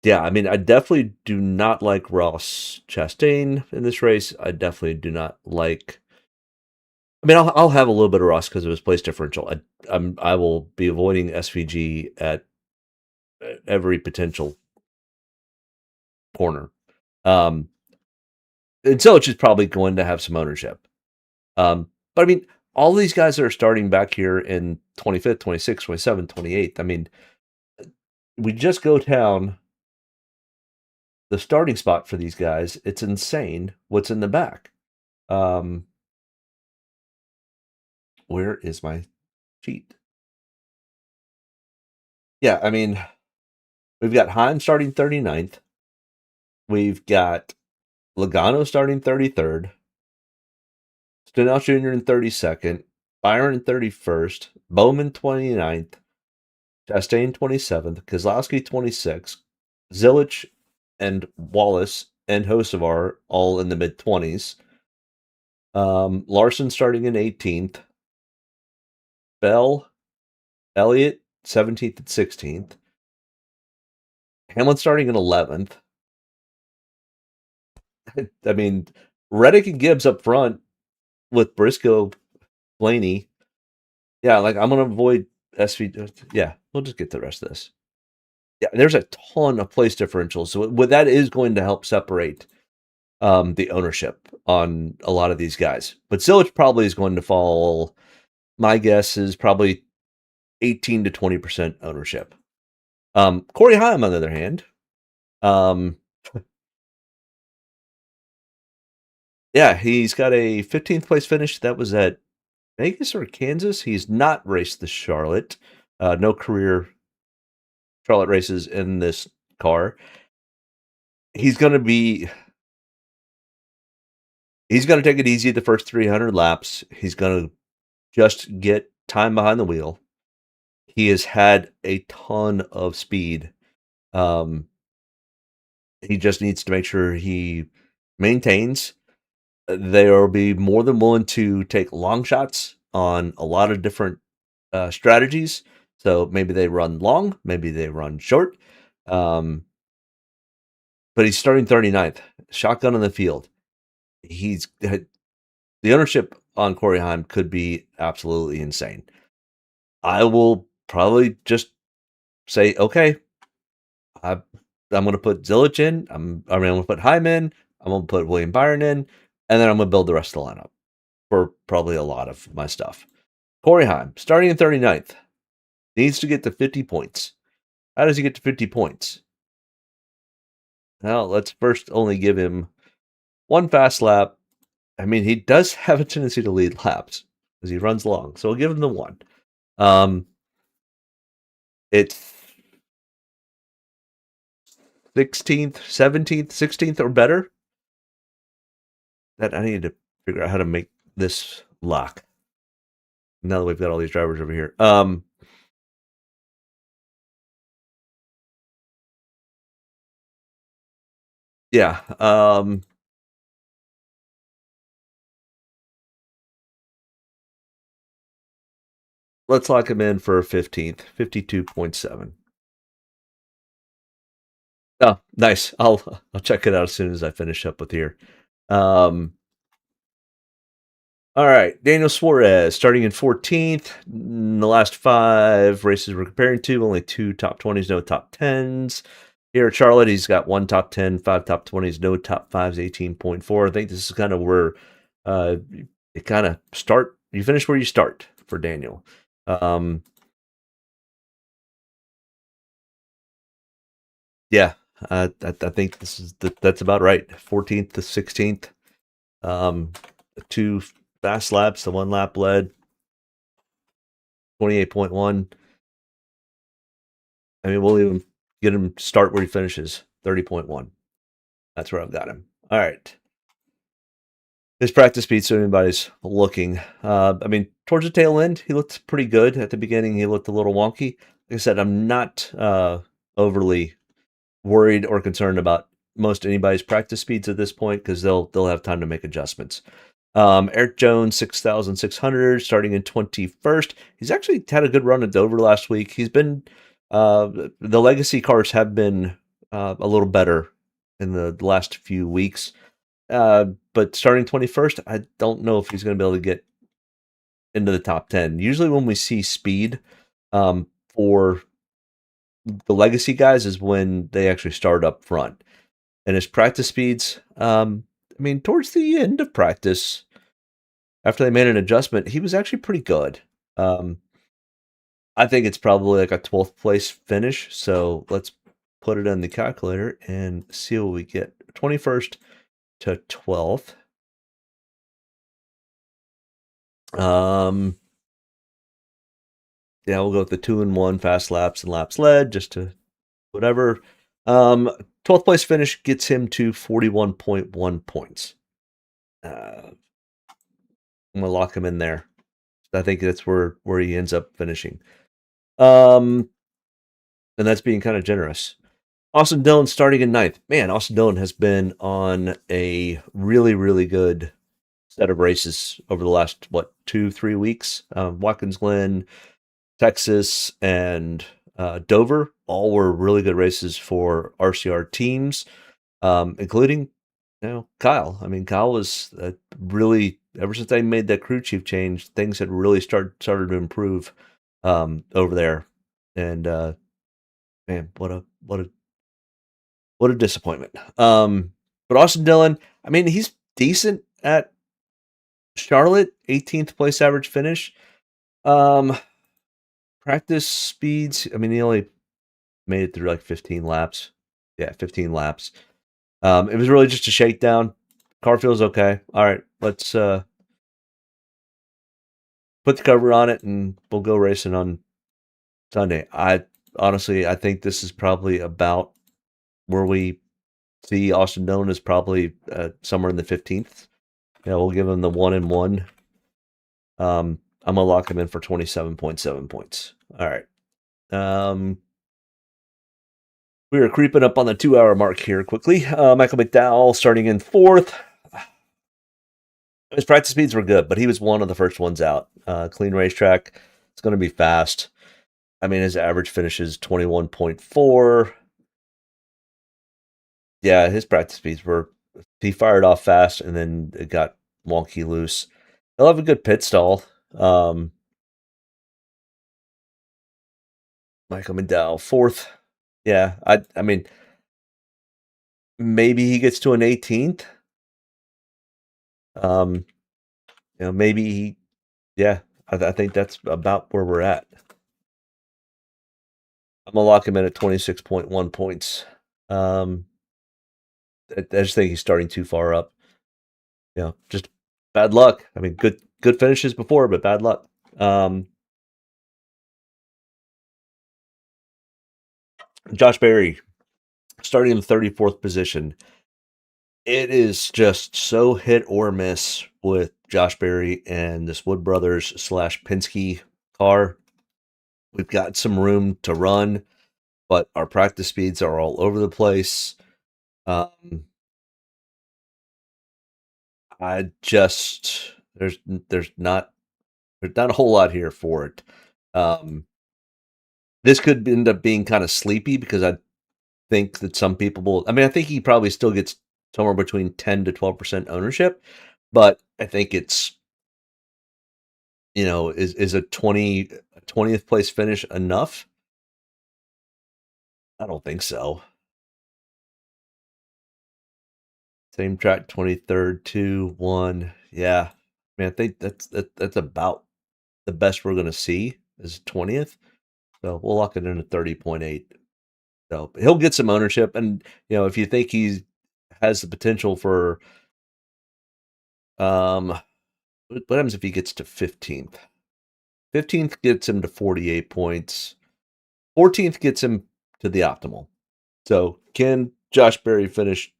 definitely do not like Ross Chastain in this race. I definitely do not like. I'll have a little bit of Ross because of his place differential. I will be avoiding SVG at every potential corner. And Zilic is probably going to have some ownership. But all these guys that are starting back here in 25th, 26th, 27th, 28th. We just go down the starting spot for these guys. It's insane what's in the back. Where is my sheet? Yeah, we've got Heim starting 39th. We've got Logano starting 33rd. Stenhouse Jr. in 32nd. Byron in 31st. Bowman 29th. Chastain 27th. Keselowski 26th. Zilic and Wallace and Hocevar all in the mid-20s. Larson starting in 18th. Bell, Elliott 17th and 16th. Hamlin starting in 11th. Reddick and Gibbs up front with Briscoe, Blaney. Yeah, I'm going to avoid SV. Yeah, we'll just get the rest of this. Yeah, there's a ton of place differentials. So that is going to help separate the ownership on a lot of these guys. But Zilic probably is going to fall, my guess is probably 18 to 20% ownership. Corey Heim, on the other hand, he's got a 15th place finish. That was at Vegas or Kansas. He's not raced the Charlotte. No career Charlotte races in this car. He's going to take it easy the first 300 laps. He's going to just get time behind the wheel. He has had a ton of speed. He just needs to make sure he maintains. They will be more than willing to take long shots on a lot of different strategies. So maybe they run long, maybe they run short. But he's starting 39th, shotgun in the field. The ownership on Corey Heim could be absolutely insane. I will probably just say, okay, I'm going to put Zilic in. I'm going to put Heim in. I'm going to put William Byron in. And then I'm going to build the rest of the lineup for probably a lot of my stuff. Corey Heim, starting in 39th, needs to get to 50 points. How does he get to 50 points? Well, let's first only give him one fast lap I mean, he does have a tendency to lead laps because he runs long. So we'll give him the 1. It's 16th, 17th, 16th or better. That I need to figure out how to make this lock. Now that we've got all these drivers over here. Yeah. Let's lock him in for 15th, 52.7. Oh, nice. I'll check it out as soon as I finish up with here. All right, Daniel Suarez starting in 14th. In the last 5 races we're comparing to, only 2 top 20s, no top 10s. Here at Charlotte, he's got 1 top 10, 5 top 20s, no top 5s, 18.4. I think this is kind of where it kind of start. You finish where you start for Daniel. Yeah, I think this is that's about right. 14th to 16th. 2 fast laps, the 1 lap led. 28.1. I mean, we'll even get him start where he finishes. 30.1. That's where I've got him. All right. His practice speed, so anybody's looking. I mean, towards the tail end, he looked pretty good. At the beginning, he looked a little wonky. Like I said, I'm not overly worried or concerned about most anybody's practice speeds at this point because they'll have time to make adjustments. Eric Jones, 6,600, starting in 21st. He's actually had a good run at Dover last week. He's been the legacy cars have been a little better in the last few weeks. But starting 21st, I don't know if he's going to be able to get into the top 10. Usually when we see speed for the legacy guys is when they actually start up front. And his practice speeds, I mean, towards the end of practice, after they made an adjustment, he was actually pretty good. I think it's probably like a 12th place finish. So let's put it in the calculator and see what we get. 21st to 12th. Yeah, we'll go with the 2 and 1 fast laps and laps led, just to whatever. 12th place finish gets him to 41.1 points. I'm gonna lock him in there. I think that's where he ends up finishing. And that's being kind of generous. Austin Dillon starting in 9th. Man, Austin Dillon has been on a really, really good set of races over the last, 2-3 weeks. Watkins Glen, Texas, and Dover all were really good races for RCR teams, including Kyle. I mean, Kyle was really, ever since they made that crew chief change, things had really started to improve over there. And man, what a disappointment. But Austin Dillon, I mean, he's decent at Charlotte, 18th place average finish. Practice speeds, I mean, he only made it through like 15 laps. Yeah, 15 laps. It was really just a shakedown. Car feels okay. All right, let's put the cover on it and we'll go racing on Sunday. I think this is probably about where we see Austin Dillon is probably somewhere in the 15th. Yeah, we'll give him the 1 and 1. I'm gonna lock him in for 27.7 points. All right. We are creeping up on the 2-hour mark here quickly. Michael McDowell starting in 4th. His practice speeds were good, but he was one of the first ones out. Clean racetrack. It's going to be fast. I mean, his average finish is 21.4. Yeah, his practice speeds were... He fired off fast, and then it got wonky loose. He'll have a good pit stall. Michael McDowell, 4th. Yeah, I mean, maybe he gets to an 18th. Maybe I think that's about where we're at. I'm gonna lock him in at 26.1 points. I just think he's starting too far up. Just bad luck. I mean, good finishes before, but bad luck. Josh Berry starting in the 34th position. It is just so hit or miss with Josh Berry and this Wood Brothers / Penske car. We've got some room to run, but our practice speeds are all over the place. I just there's not a whole lot here for it. This could end up being kind of sleepy because I think that some people will. I mean, I think he probably still gets somewhere between 10 to 12% ownership, but I think it's is a 20th place finish enough? I don't think so. Same track, 23rd, 2, 1. Yeah. I mean, I think that's about the best we're going to see is 20th. So we'll lock it in at 30.8. So he'll get some ownership. And, if you think he has the potential for, what happens if he gets to 15th? 15th gets him to 48 points. 14th gets him to the optimal. So can Josh Berry finish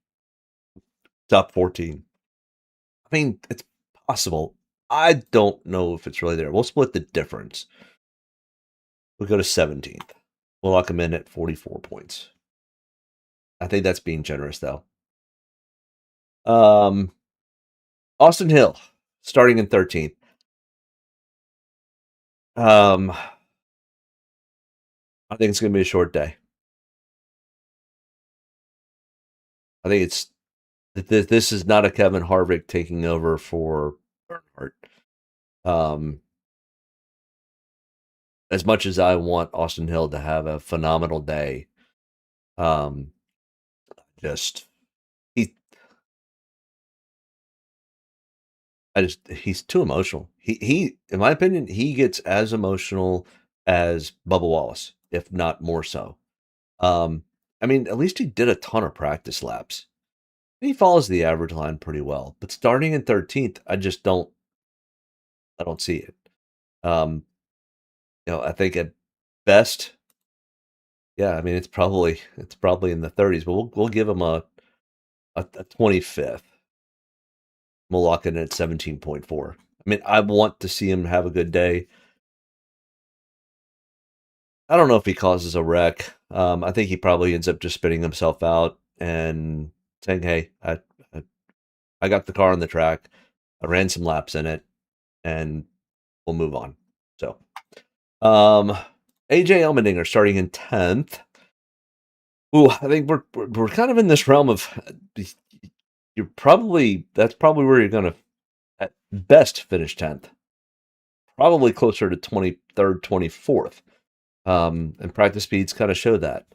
top 14? I mean, it's possible. I don't know if it's really there. We'll split the difference. We'll go to 17th. We'll lock him in at 44 points. I think that's being generous, though. Austin Hill, starting in 13th. I think it's going to be a short day. I think this is not a Kevin Harvick taking over for Earnhardt. As much as I want Austin Hill to have a phenomenal day, he's too emotional. He, in my opinion, he gets as emotional as Bubba Wallace, if not more so. I mean, at least he did a ton of practice laps. He follows the average line pretty well, but starting in 13th, I don't see it. I think at best, yeah, I mean, it's probably in the 30s, but we'll give him a 25th. We'll lock it in at 17.4. I mean, I want to see him have a good day. I don't know if he causes a wreck. I think he probably ends up just spinning himself out and saying, "Hey, I got the car on the track. I ran some laps in it, and we'll move on." So, AJ Allmendinger starting in 10th. Ooh, I think we're kind of in this realm of that's probably where you're going to at best finish 10th. Probably closer to 23rd, 24th. And practice speeds kind of show that.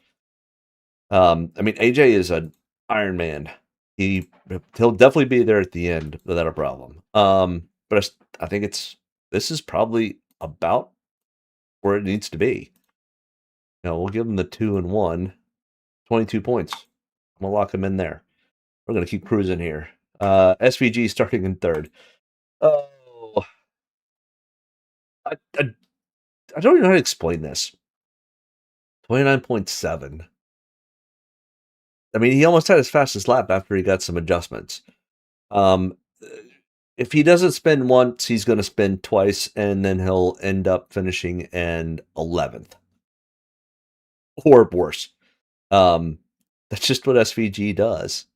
I mean, AJ is an Iron Man. He'll definitely be there at the end without a problem. But I think this is probably about where it needs to be. We'll give him the 2 and 1, 22 points. I'm gonna lock him in there. We're gonna keep cruising here. SVG starting in 3rd. Oh, I don't even know how to explain this. 29.7. I mean, he almost had his fastest lap after he got some adjustments. If he doesn't spin once, he's going to spin twice, and then he'll end up finishing in 11th. Or worse. That's just what SVG does.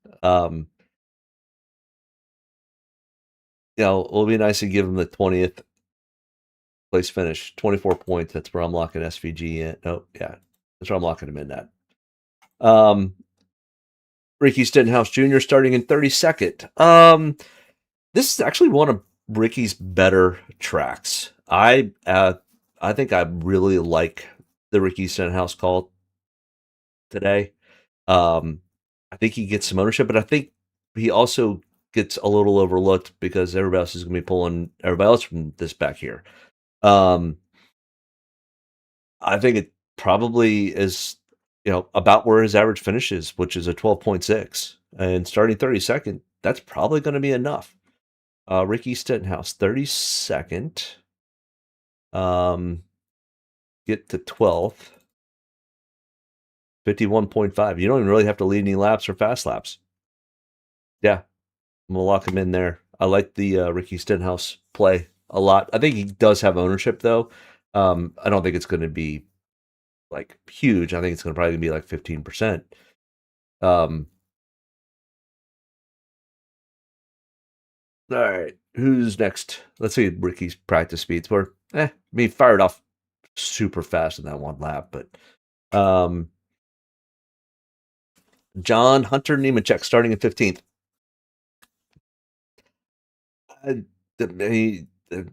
It'll be nice to give him the 20th place finish. 24 points. That's where I'm locking SVG in. Oh, yeah. That's where I'm locking him in at. Ricky Stenhouse Jr. starting in 32nd. This is actually one of Ricky's better tracks. I think I really like the Ricky Stenhouse call today. I think he gets some ownership, but I think he also gets a little overlooked because everybody else is going to be pulling everybody else from this back here. I think it probably is, about where his average finish is, which is a 12.6. And starting 32nd, that's probably going to be enough. Ricky Stenhouse, 32nd. Get to 12th. 51.5. You don't even really have to lead any laps or fast laps. Yeah, I'm gonna lock him in there. I like the Ricky Stenhouse play a lot. I think he does have ownership though. I don't think it's going to be like huge. I think it's going to probably be like 15%. All right, who's next? Let's see Ricky's practice speeds. Fired off super fast in that one lap, but John Hunter Nemechek starting at 15th.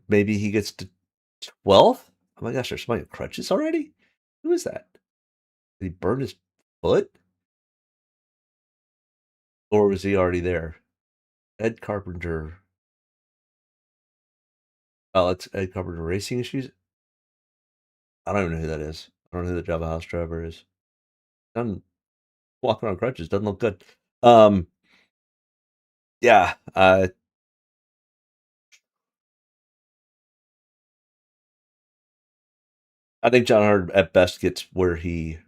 Maybe he gets to 12th. Oh my gosh, there's somebody with crutches already. Who is that? Did he burn his foot? Or was he already there? Ed Carpenter. Oh, it's Ed Carpenter Racing Issues. I don't even know who that is. I don't know who the Java House driver is. I'm walking on crutches. Doesn't look good. Yeah. I think John Hart at best gets where he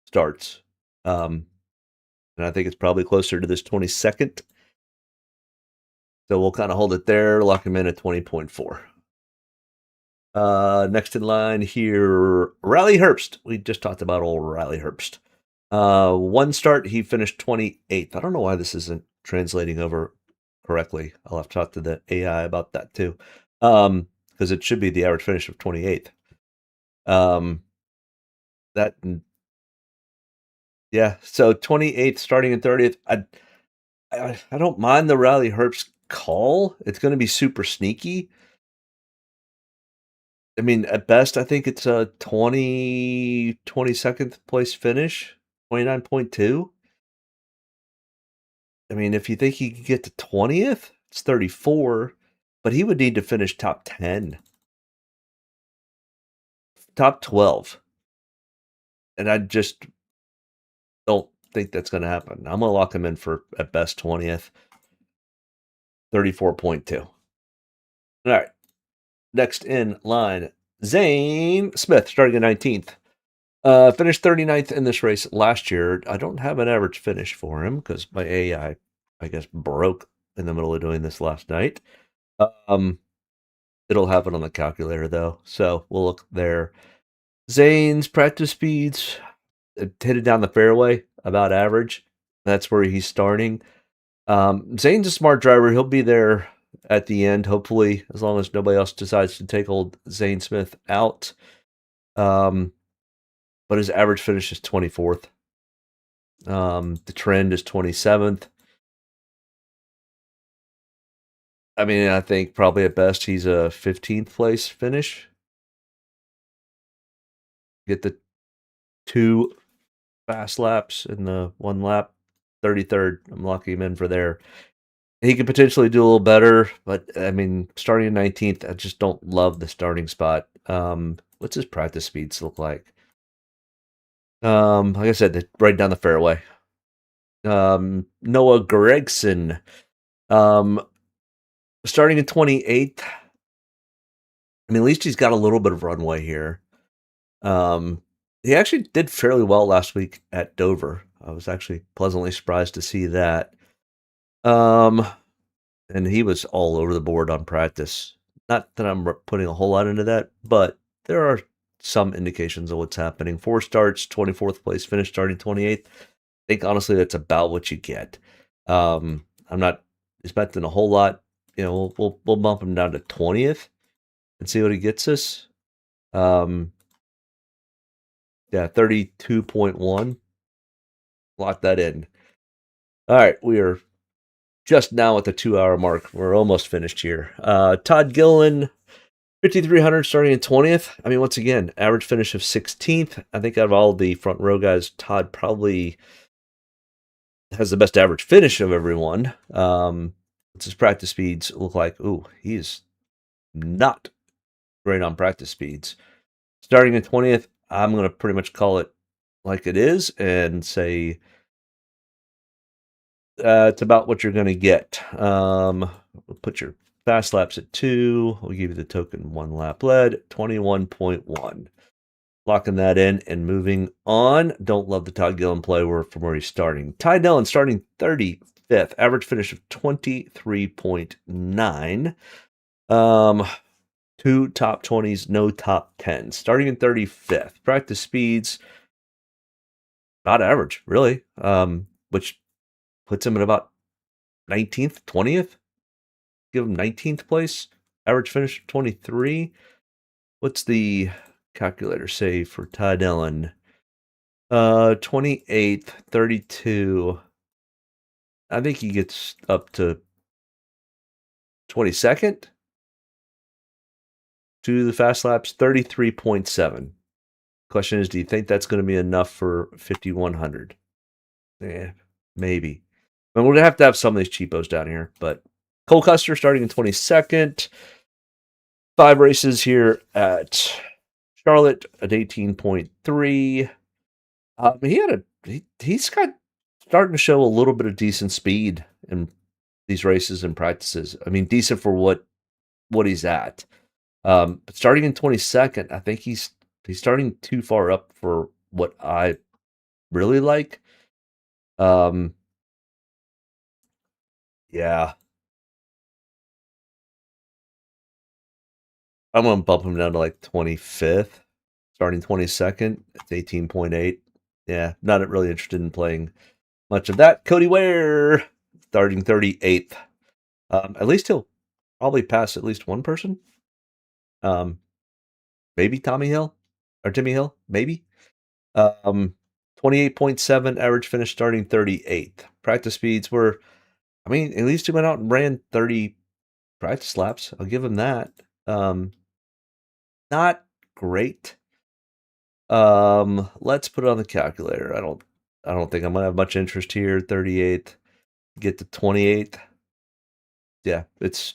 starts. And I think it's probably closer to this 22nd. So we'll kind of hold it there, lock him in at 20.4. Next in line here, Riley Herbst. We just talked about old Riley Herbst. One start, he finished 28th. I don't know why this isn't translating over correctly. I'll have to talk to the AI about that too. Because it should be the average finish of 28th. So 28th starting in 30th. I don't mind the Riley Herbst call. It's going to be super sneaky. I mean, at best, I think it's a 22nd place finish, 29.2. I mean, if you think he could get to 20th, it's 34, but he would need to finish top 10, top 12. And I just don't think that's going to happen. I'm going to lock him in for at best 20th, 34.2. All right. Next in line, Zane Smith, starting at 19th. Finished 39th in this race last year. I don't have an average finish for him because my AI, I guess, broke in the middle of doing this last night. It'll have it on the calculator, though, so we'll look there. Zane's practice speeds, headed down the fairway, about average. That's where he's starting. Zane's a smart driver. He'll be there at the end, hopefully, as long as nobody else decides to take old Zane Smith out. But his average finish is 24th. The trend is 27th. I mean, I think probably at best he's a 15th place finish. Get the 2 fast laps in the 1 lap. 33rd. I'm locking him in for there. He could potentially do a little better, but I mean, starting at 19th, I just don't love the starting spot. What's his practice speeds look like? Like I said, right down the fairway. Noah Gregson, starting at 28th. I mean, at least he's got a little bit of runway here. He actually did fairly well last week at Dover. I was actually pleasantly surprised to see that. And he was all over the board on practice. Not that I'm putting a whole lot into that, but there are some indications of what's happening. 4 starts, 24th place finish, starting 28th. I think honestly that's about what you get. I'm not expecting a whole lot. You know, we'll bump him down to 20th and see what he gets us. Yeah, 32.1. Lock that in. All right, we are just now at the 2-hour mark. We're almost finished here. Todd Gillen, 5,300 starting in 20th. I mean, once again, average finish of 16th. I think out of all the front row guys, Todd probably has the best average finish of everyone. What's his practice speeds look like? Ooh, he's not great on practice speeds. Starting in 20th, I'm going to pretty much call it like it is and say it's about what you're going to get. Put your Fast laps at 2. We'll give you the token 1 lap led, 21.1. Locking that in and moving on. Don't love the Todd Gillen play from where he's starting. Ty Dillon starting 35th. Average finish of 23.9. 2 top 20s, no top 10s. Starting in 35th. Practice speeds, not average, really. Which puts him at about 19th, 20th. Give him 19th place. Average finish of 23. What's the calculator say for Ty Dillon? 28th, 32. I think he gets up to 22nd. To the fast laps, 33.7. Question is, do you think that's going to be enough for 5,100? Yeah, maybe. I mean, we're going to have some of these cheapos down here, but Cole Custer starting in 22nd. 5 races here at Charlotte at 18.3. He's got starting to show a little bit of decent speed in these races and practices. I mean, decent for what he's at. But starting in 22nd, I think he's starting too far up for what I really like. Yeah. I'm going to bump him down to like 25th. Starting 22nd, it's 18.8. Yeah, not really interested in playing much of that. Cody Ware, starting 38th. At least he'll probably pass at least one person. Maybe Timmy Hill, maybe. 28.7 average finish, starting 38th. Practice speeds were, I mean, at least he went out and ran 30 practice laps. I'll give him that. Not great. Let's put it on the calculator. I don't think I'm gonna have much interest here. 38th, get to 28th. Yeah, it's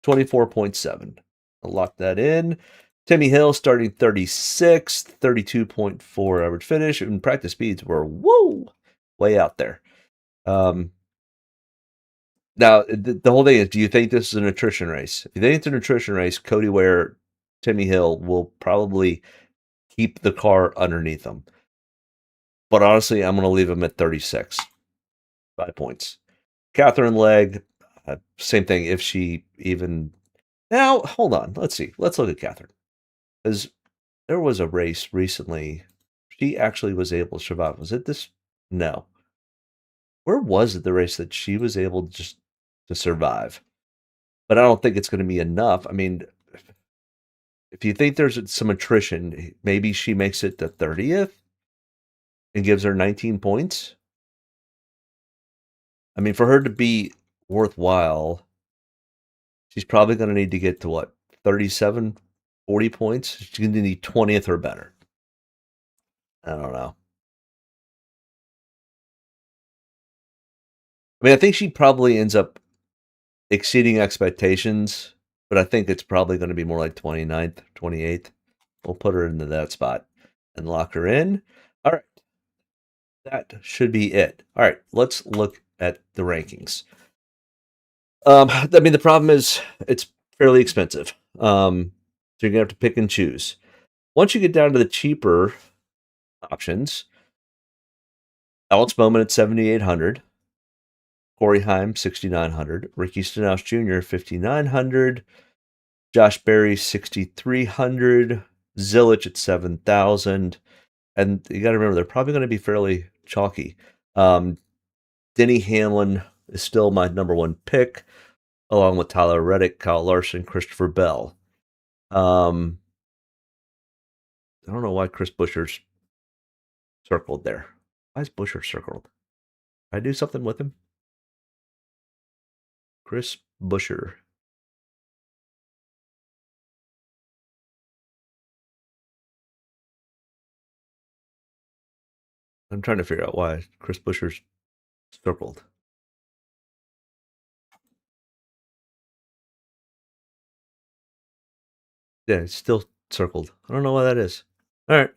24.7. I'll lock that in. Timmy Hill starting 36th, 32.4 average finish, and practice speeds were way out there. Now the whole thing is, do you think this is an attrition race? If you think it's an attrition race, Cody Ware, Timmy Hill will probably keep the car underneath them. But honestly, I'm going to leave him at 36. 5 points. Catherine Legg, same thing. If she even... Now, hold on. Let's see. Let's look at Catherine. Because there was a race recently. She actually was able to survive. Was it this? No. Where was it the race that she was able just to survive? But I don't think it's going to be enough. I mean, if you think there's some attrition, maybe she makes it to 30th and gives her 19 points. I mean, for her to be worthwhile, she's probably going to need to get to what? 37, 40 points? She's going to need 20th or better. I don't know. I mean, I think she probably ends up exceeding expectations, but I think it's probably going to be more like 29th, 28th. We'll put her into that spot and lock her in. All right. That should be it. All right. Let's look at the rankings. I mean, the problem is it's fairly expensive. So you're going to have to pick and choose. Once you get down to the cheaper options, Alex Bowman at 7,800. Corey Heim, 6,900. Ricky Stenhouse Jr., 5,900. Josh Berry, 6,300. Zilich at 7,000. And you got to remember, they're probably going to be fairly chalky. Denny Hamlin is still my number one pick, along with Tyler Reddick, Kyle Larson, Christopher Bell. I don't know why Chris Buescher's circled there. Why is Buescher circled? Did I do something with him? Chris Buescher. I'm trying to figure out why Chris Buescher's circled. Yeah, it's still circled. I don't know why that is. All right.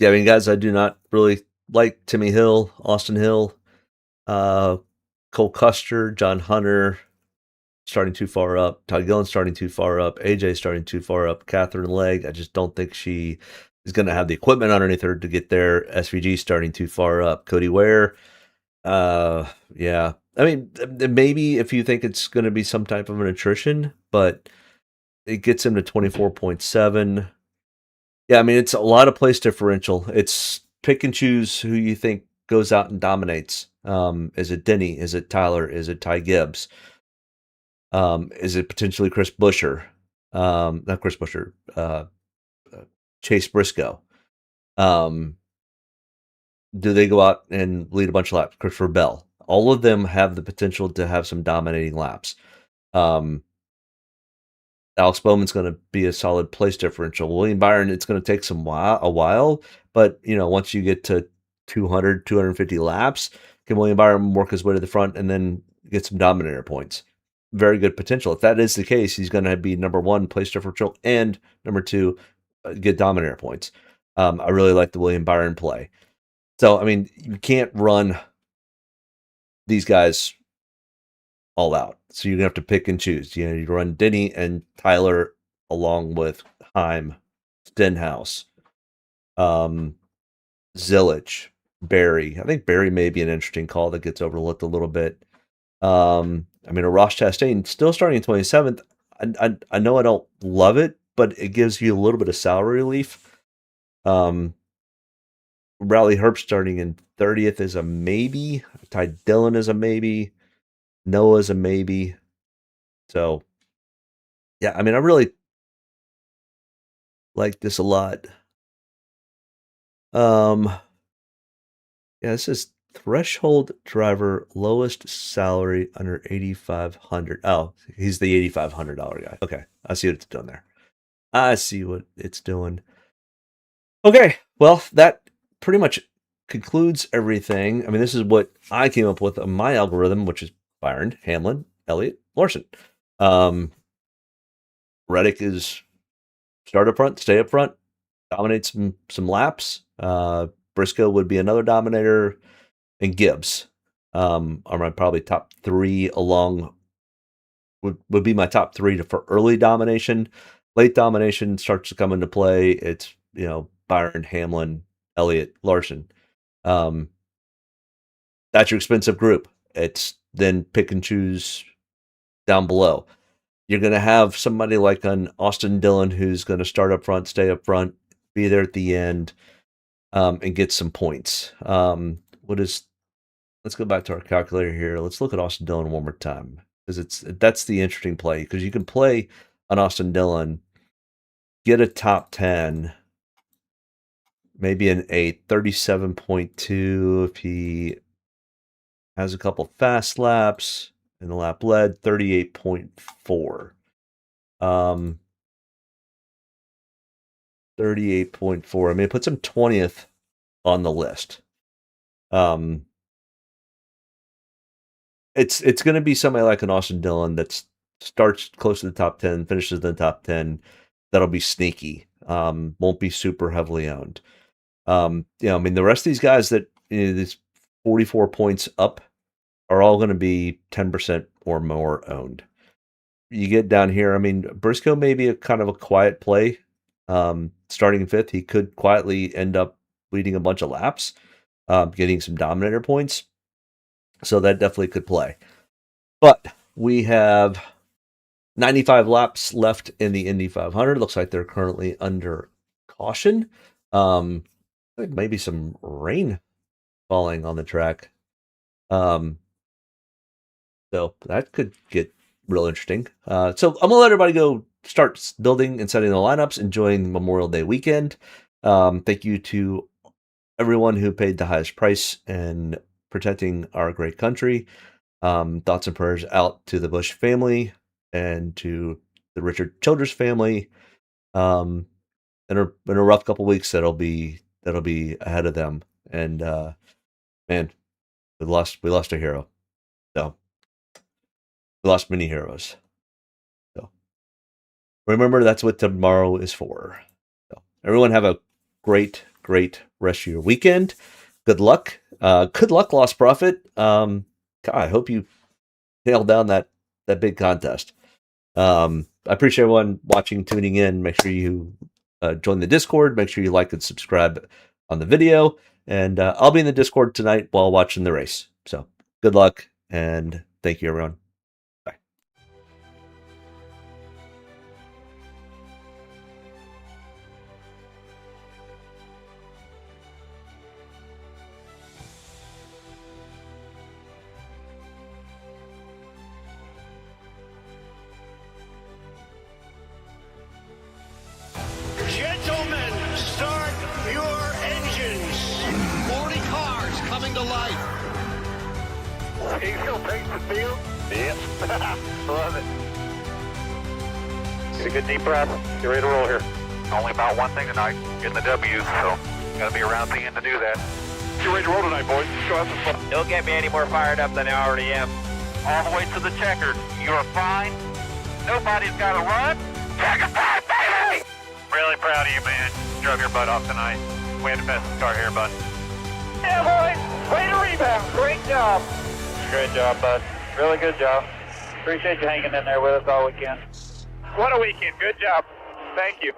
Yeah, I mean, guys, I do not really like Timmy Hill, Austin Hill. Cole Custer, John Hunter starting too far up. Todd Gillen starting too far up. AJ starting tue far up. Catherine Legg, I just don't think she is going to have the equipment underneath her to get there. SVG starting too far up. Cody Ware. Yeah. I mean, maybe if you think it's going to be some type of an attrition, but it gets him to 24.7. Yeah, I mean, it's a lot of place differential. It's pick and choose who you think goes out and dominates. Is it Denny? Is it Tyler? Is it Ty Gibbs? Is it potentially Chris Buescher? Not Chris Buescher. Chase Briscoe. Do they go out and lead a bunch of laps? Christopher Bell. All of them have the potential to have some dominating laps. Alex Bowman's going to be a solid place differential. William Byron, it's going to take a while, but once you get to 200, 250 laps, can William Byron work his way to the front and then get some dominator points? Very good potential. If that is the case, he's going to be number one place differential and number two get dominator points. I really like the William Byron play. So, I mean, you can't run these guys all out. So you're going to have to pick and choose. You run Denny and Tyler along with Heim, Stenhouse, Zillage, Barry. I think Barry may be an interesting call that gets overlooked a little bit. I mean, a Ross Chastain still starting in 27th. I know I don't love it, but it gives you a little bit of salary relief. Riley Herbst starting in 30th is a maybe. Ty Dillon is a maybe. Noah's a maybe. So, yeah, I mean, I really like this a lot. Yeah, this is threshold driver, lowest salary under 8,500. Oh, he's the $8,500 guy. Okay, I see what it's doing there. I see what it's doing. Okay, well, that pretty much concludes everything. I mean, this is what I came up with on my algorithm, which is Byron, Hamlin, Elliott, Larson. Reddick is start up front, stay up front, dominate some laps. Briscoe would be another dominator, and Gibbs are my probably top three along would be my top three for early domination. Late domination starts to come into play. It's Byron, Hamlin, Elliott, Larson. That's your expensive group. It's then pick and choose down below. You're going to have somebody like an Austin Dillon who's going to start up front, stay up front, be there at the end, and get some points. Let's go back to our calculator here. Let's look at Austin Dillon one more time, because that's the interesting play, because you can play an Austin Dillon, get a top 10, maybe an 8, 37.2 if he has a couple fast laps in the lap led, 38.4. 38.4. I mean, it puts him 20th on the list. It's going to be somebody like an Austin Dillon that starts close to the top 10, finishes in the top 10. That'll be sneaky. Won't be super heavily owned. I mean, the rest of these guys that these 44 points up are all going to be 10% or more owned. You get down here, I mean, Briscoe may be a kind of a quiet play. Starting in 5th, he could quietly end up leading a bunch of laps, getting some dominator points. So that definitely could play. But we have 95 laps left in the Indy 500. Looks like they're currently under caution. Maybe some rain falling on the track. So that could get real interesting. So I'm going to let everybody go start building and setting the lineups, enjoying Memorial Day weekend. Thank you to everyone who paid the highest price and protecting our great country. Thoughts and prayers out to the Busch family and to the Richard Childress family. In a rough couple weeks that'll be ahead of them. And man, we lost a hero. So we lost many heroes. So remember, that's what tomorrow is for. So everyone have a great rest of your weekend. Good luck. Good luck, Lost Prophet. God, I hope you nailed down that big contest. I appreciate everyone watching, tuning in. Make sure you join the Discord. Make sure you like and subscribe on the video. And I'll be in the Discord tonight while watching the race. So good luck, and thank you, everyone. Bye. Gentlemen, start your engines. 40 cars coming to life. He's gonna take the field. Yep. Love it. Get a good deep breath. Get ready to roll here. Only about one thing tonight, getting the W's, so gotta be around the end to do that. Get ready to roll tonight, boys. Go have some fun. Don't get me any more fired up than I already am. All the way to the checkered. You're fine. Nobody's got to run. Checker five, baby! Really proud of you, man. Drove your butt off tonight. We had the best car here, bud. Yeah, boys. Way to rebound. Great job. Great job, bud. Really good job. Appreciate you hanging in there with us all weekend. What a weekend. Good job. Thank you.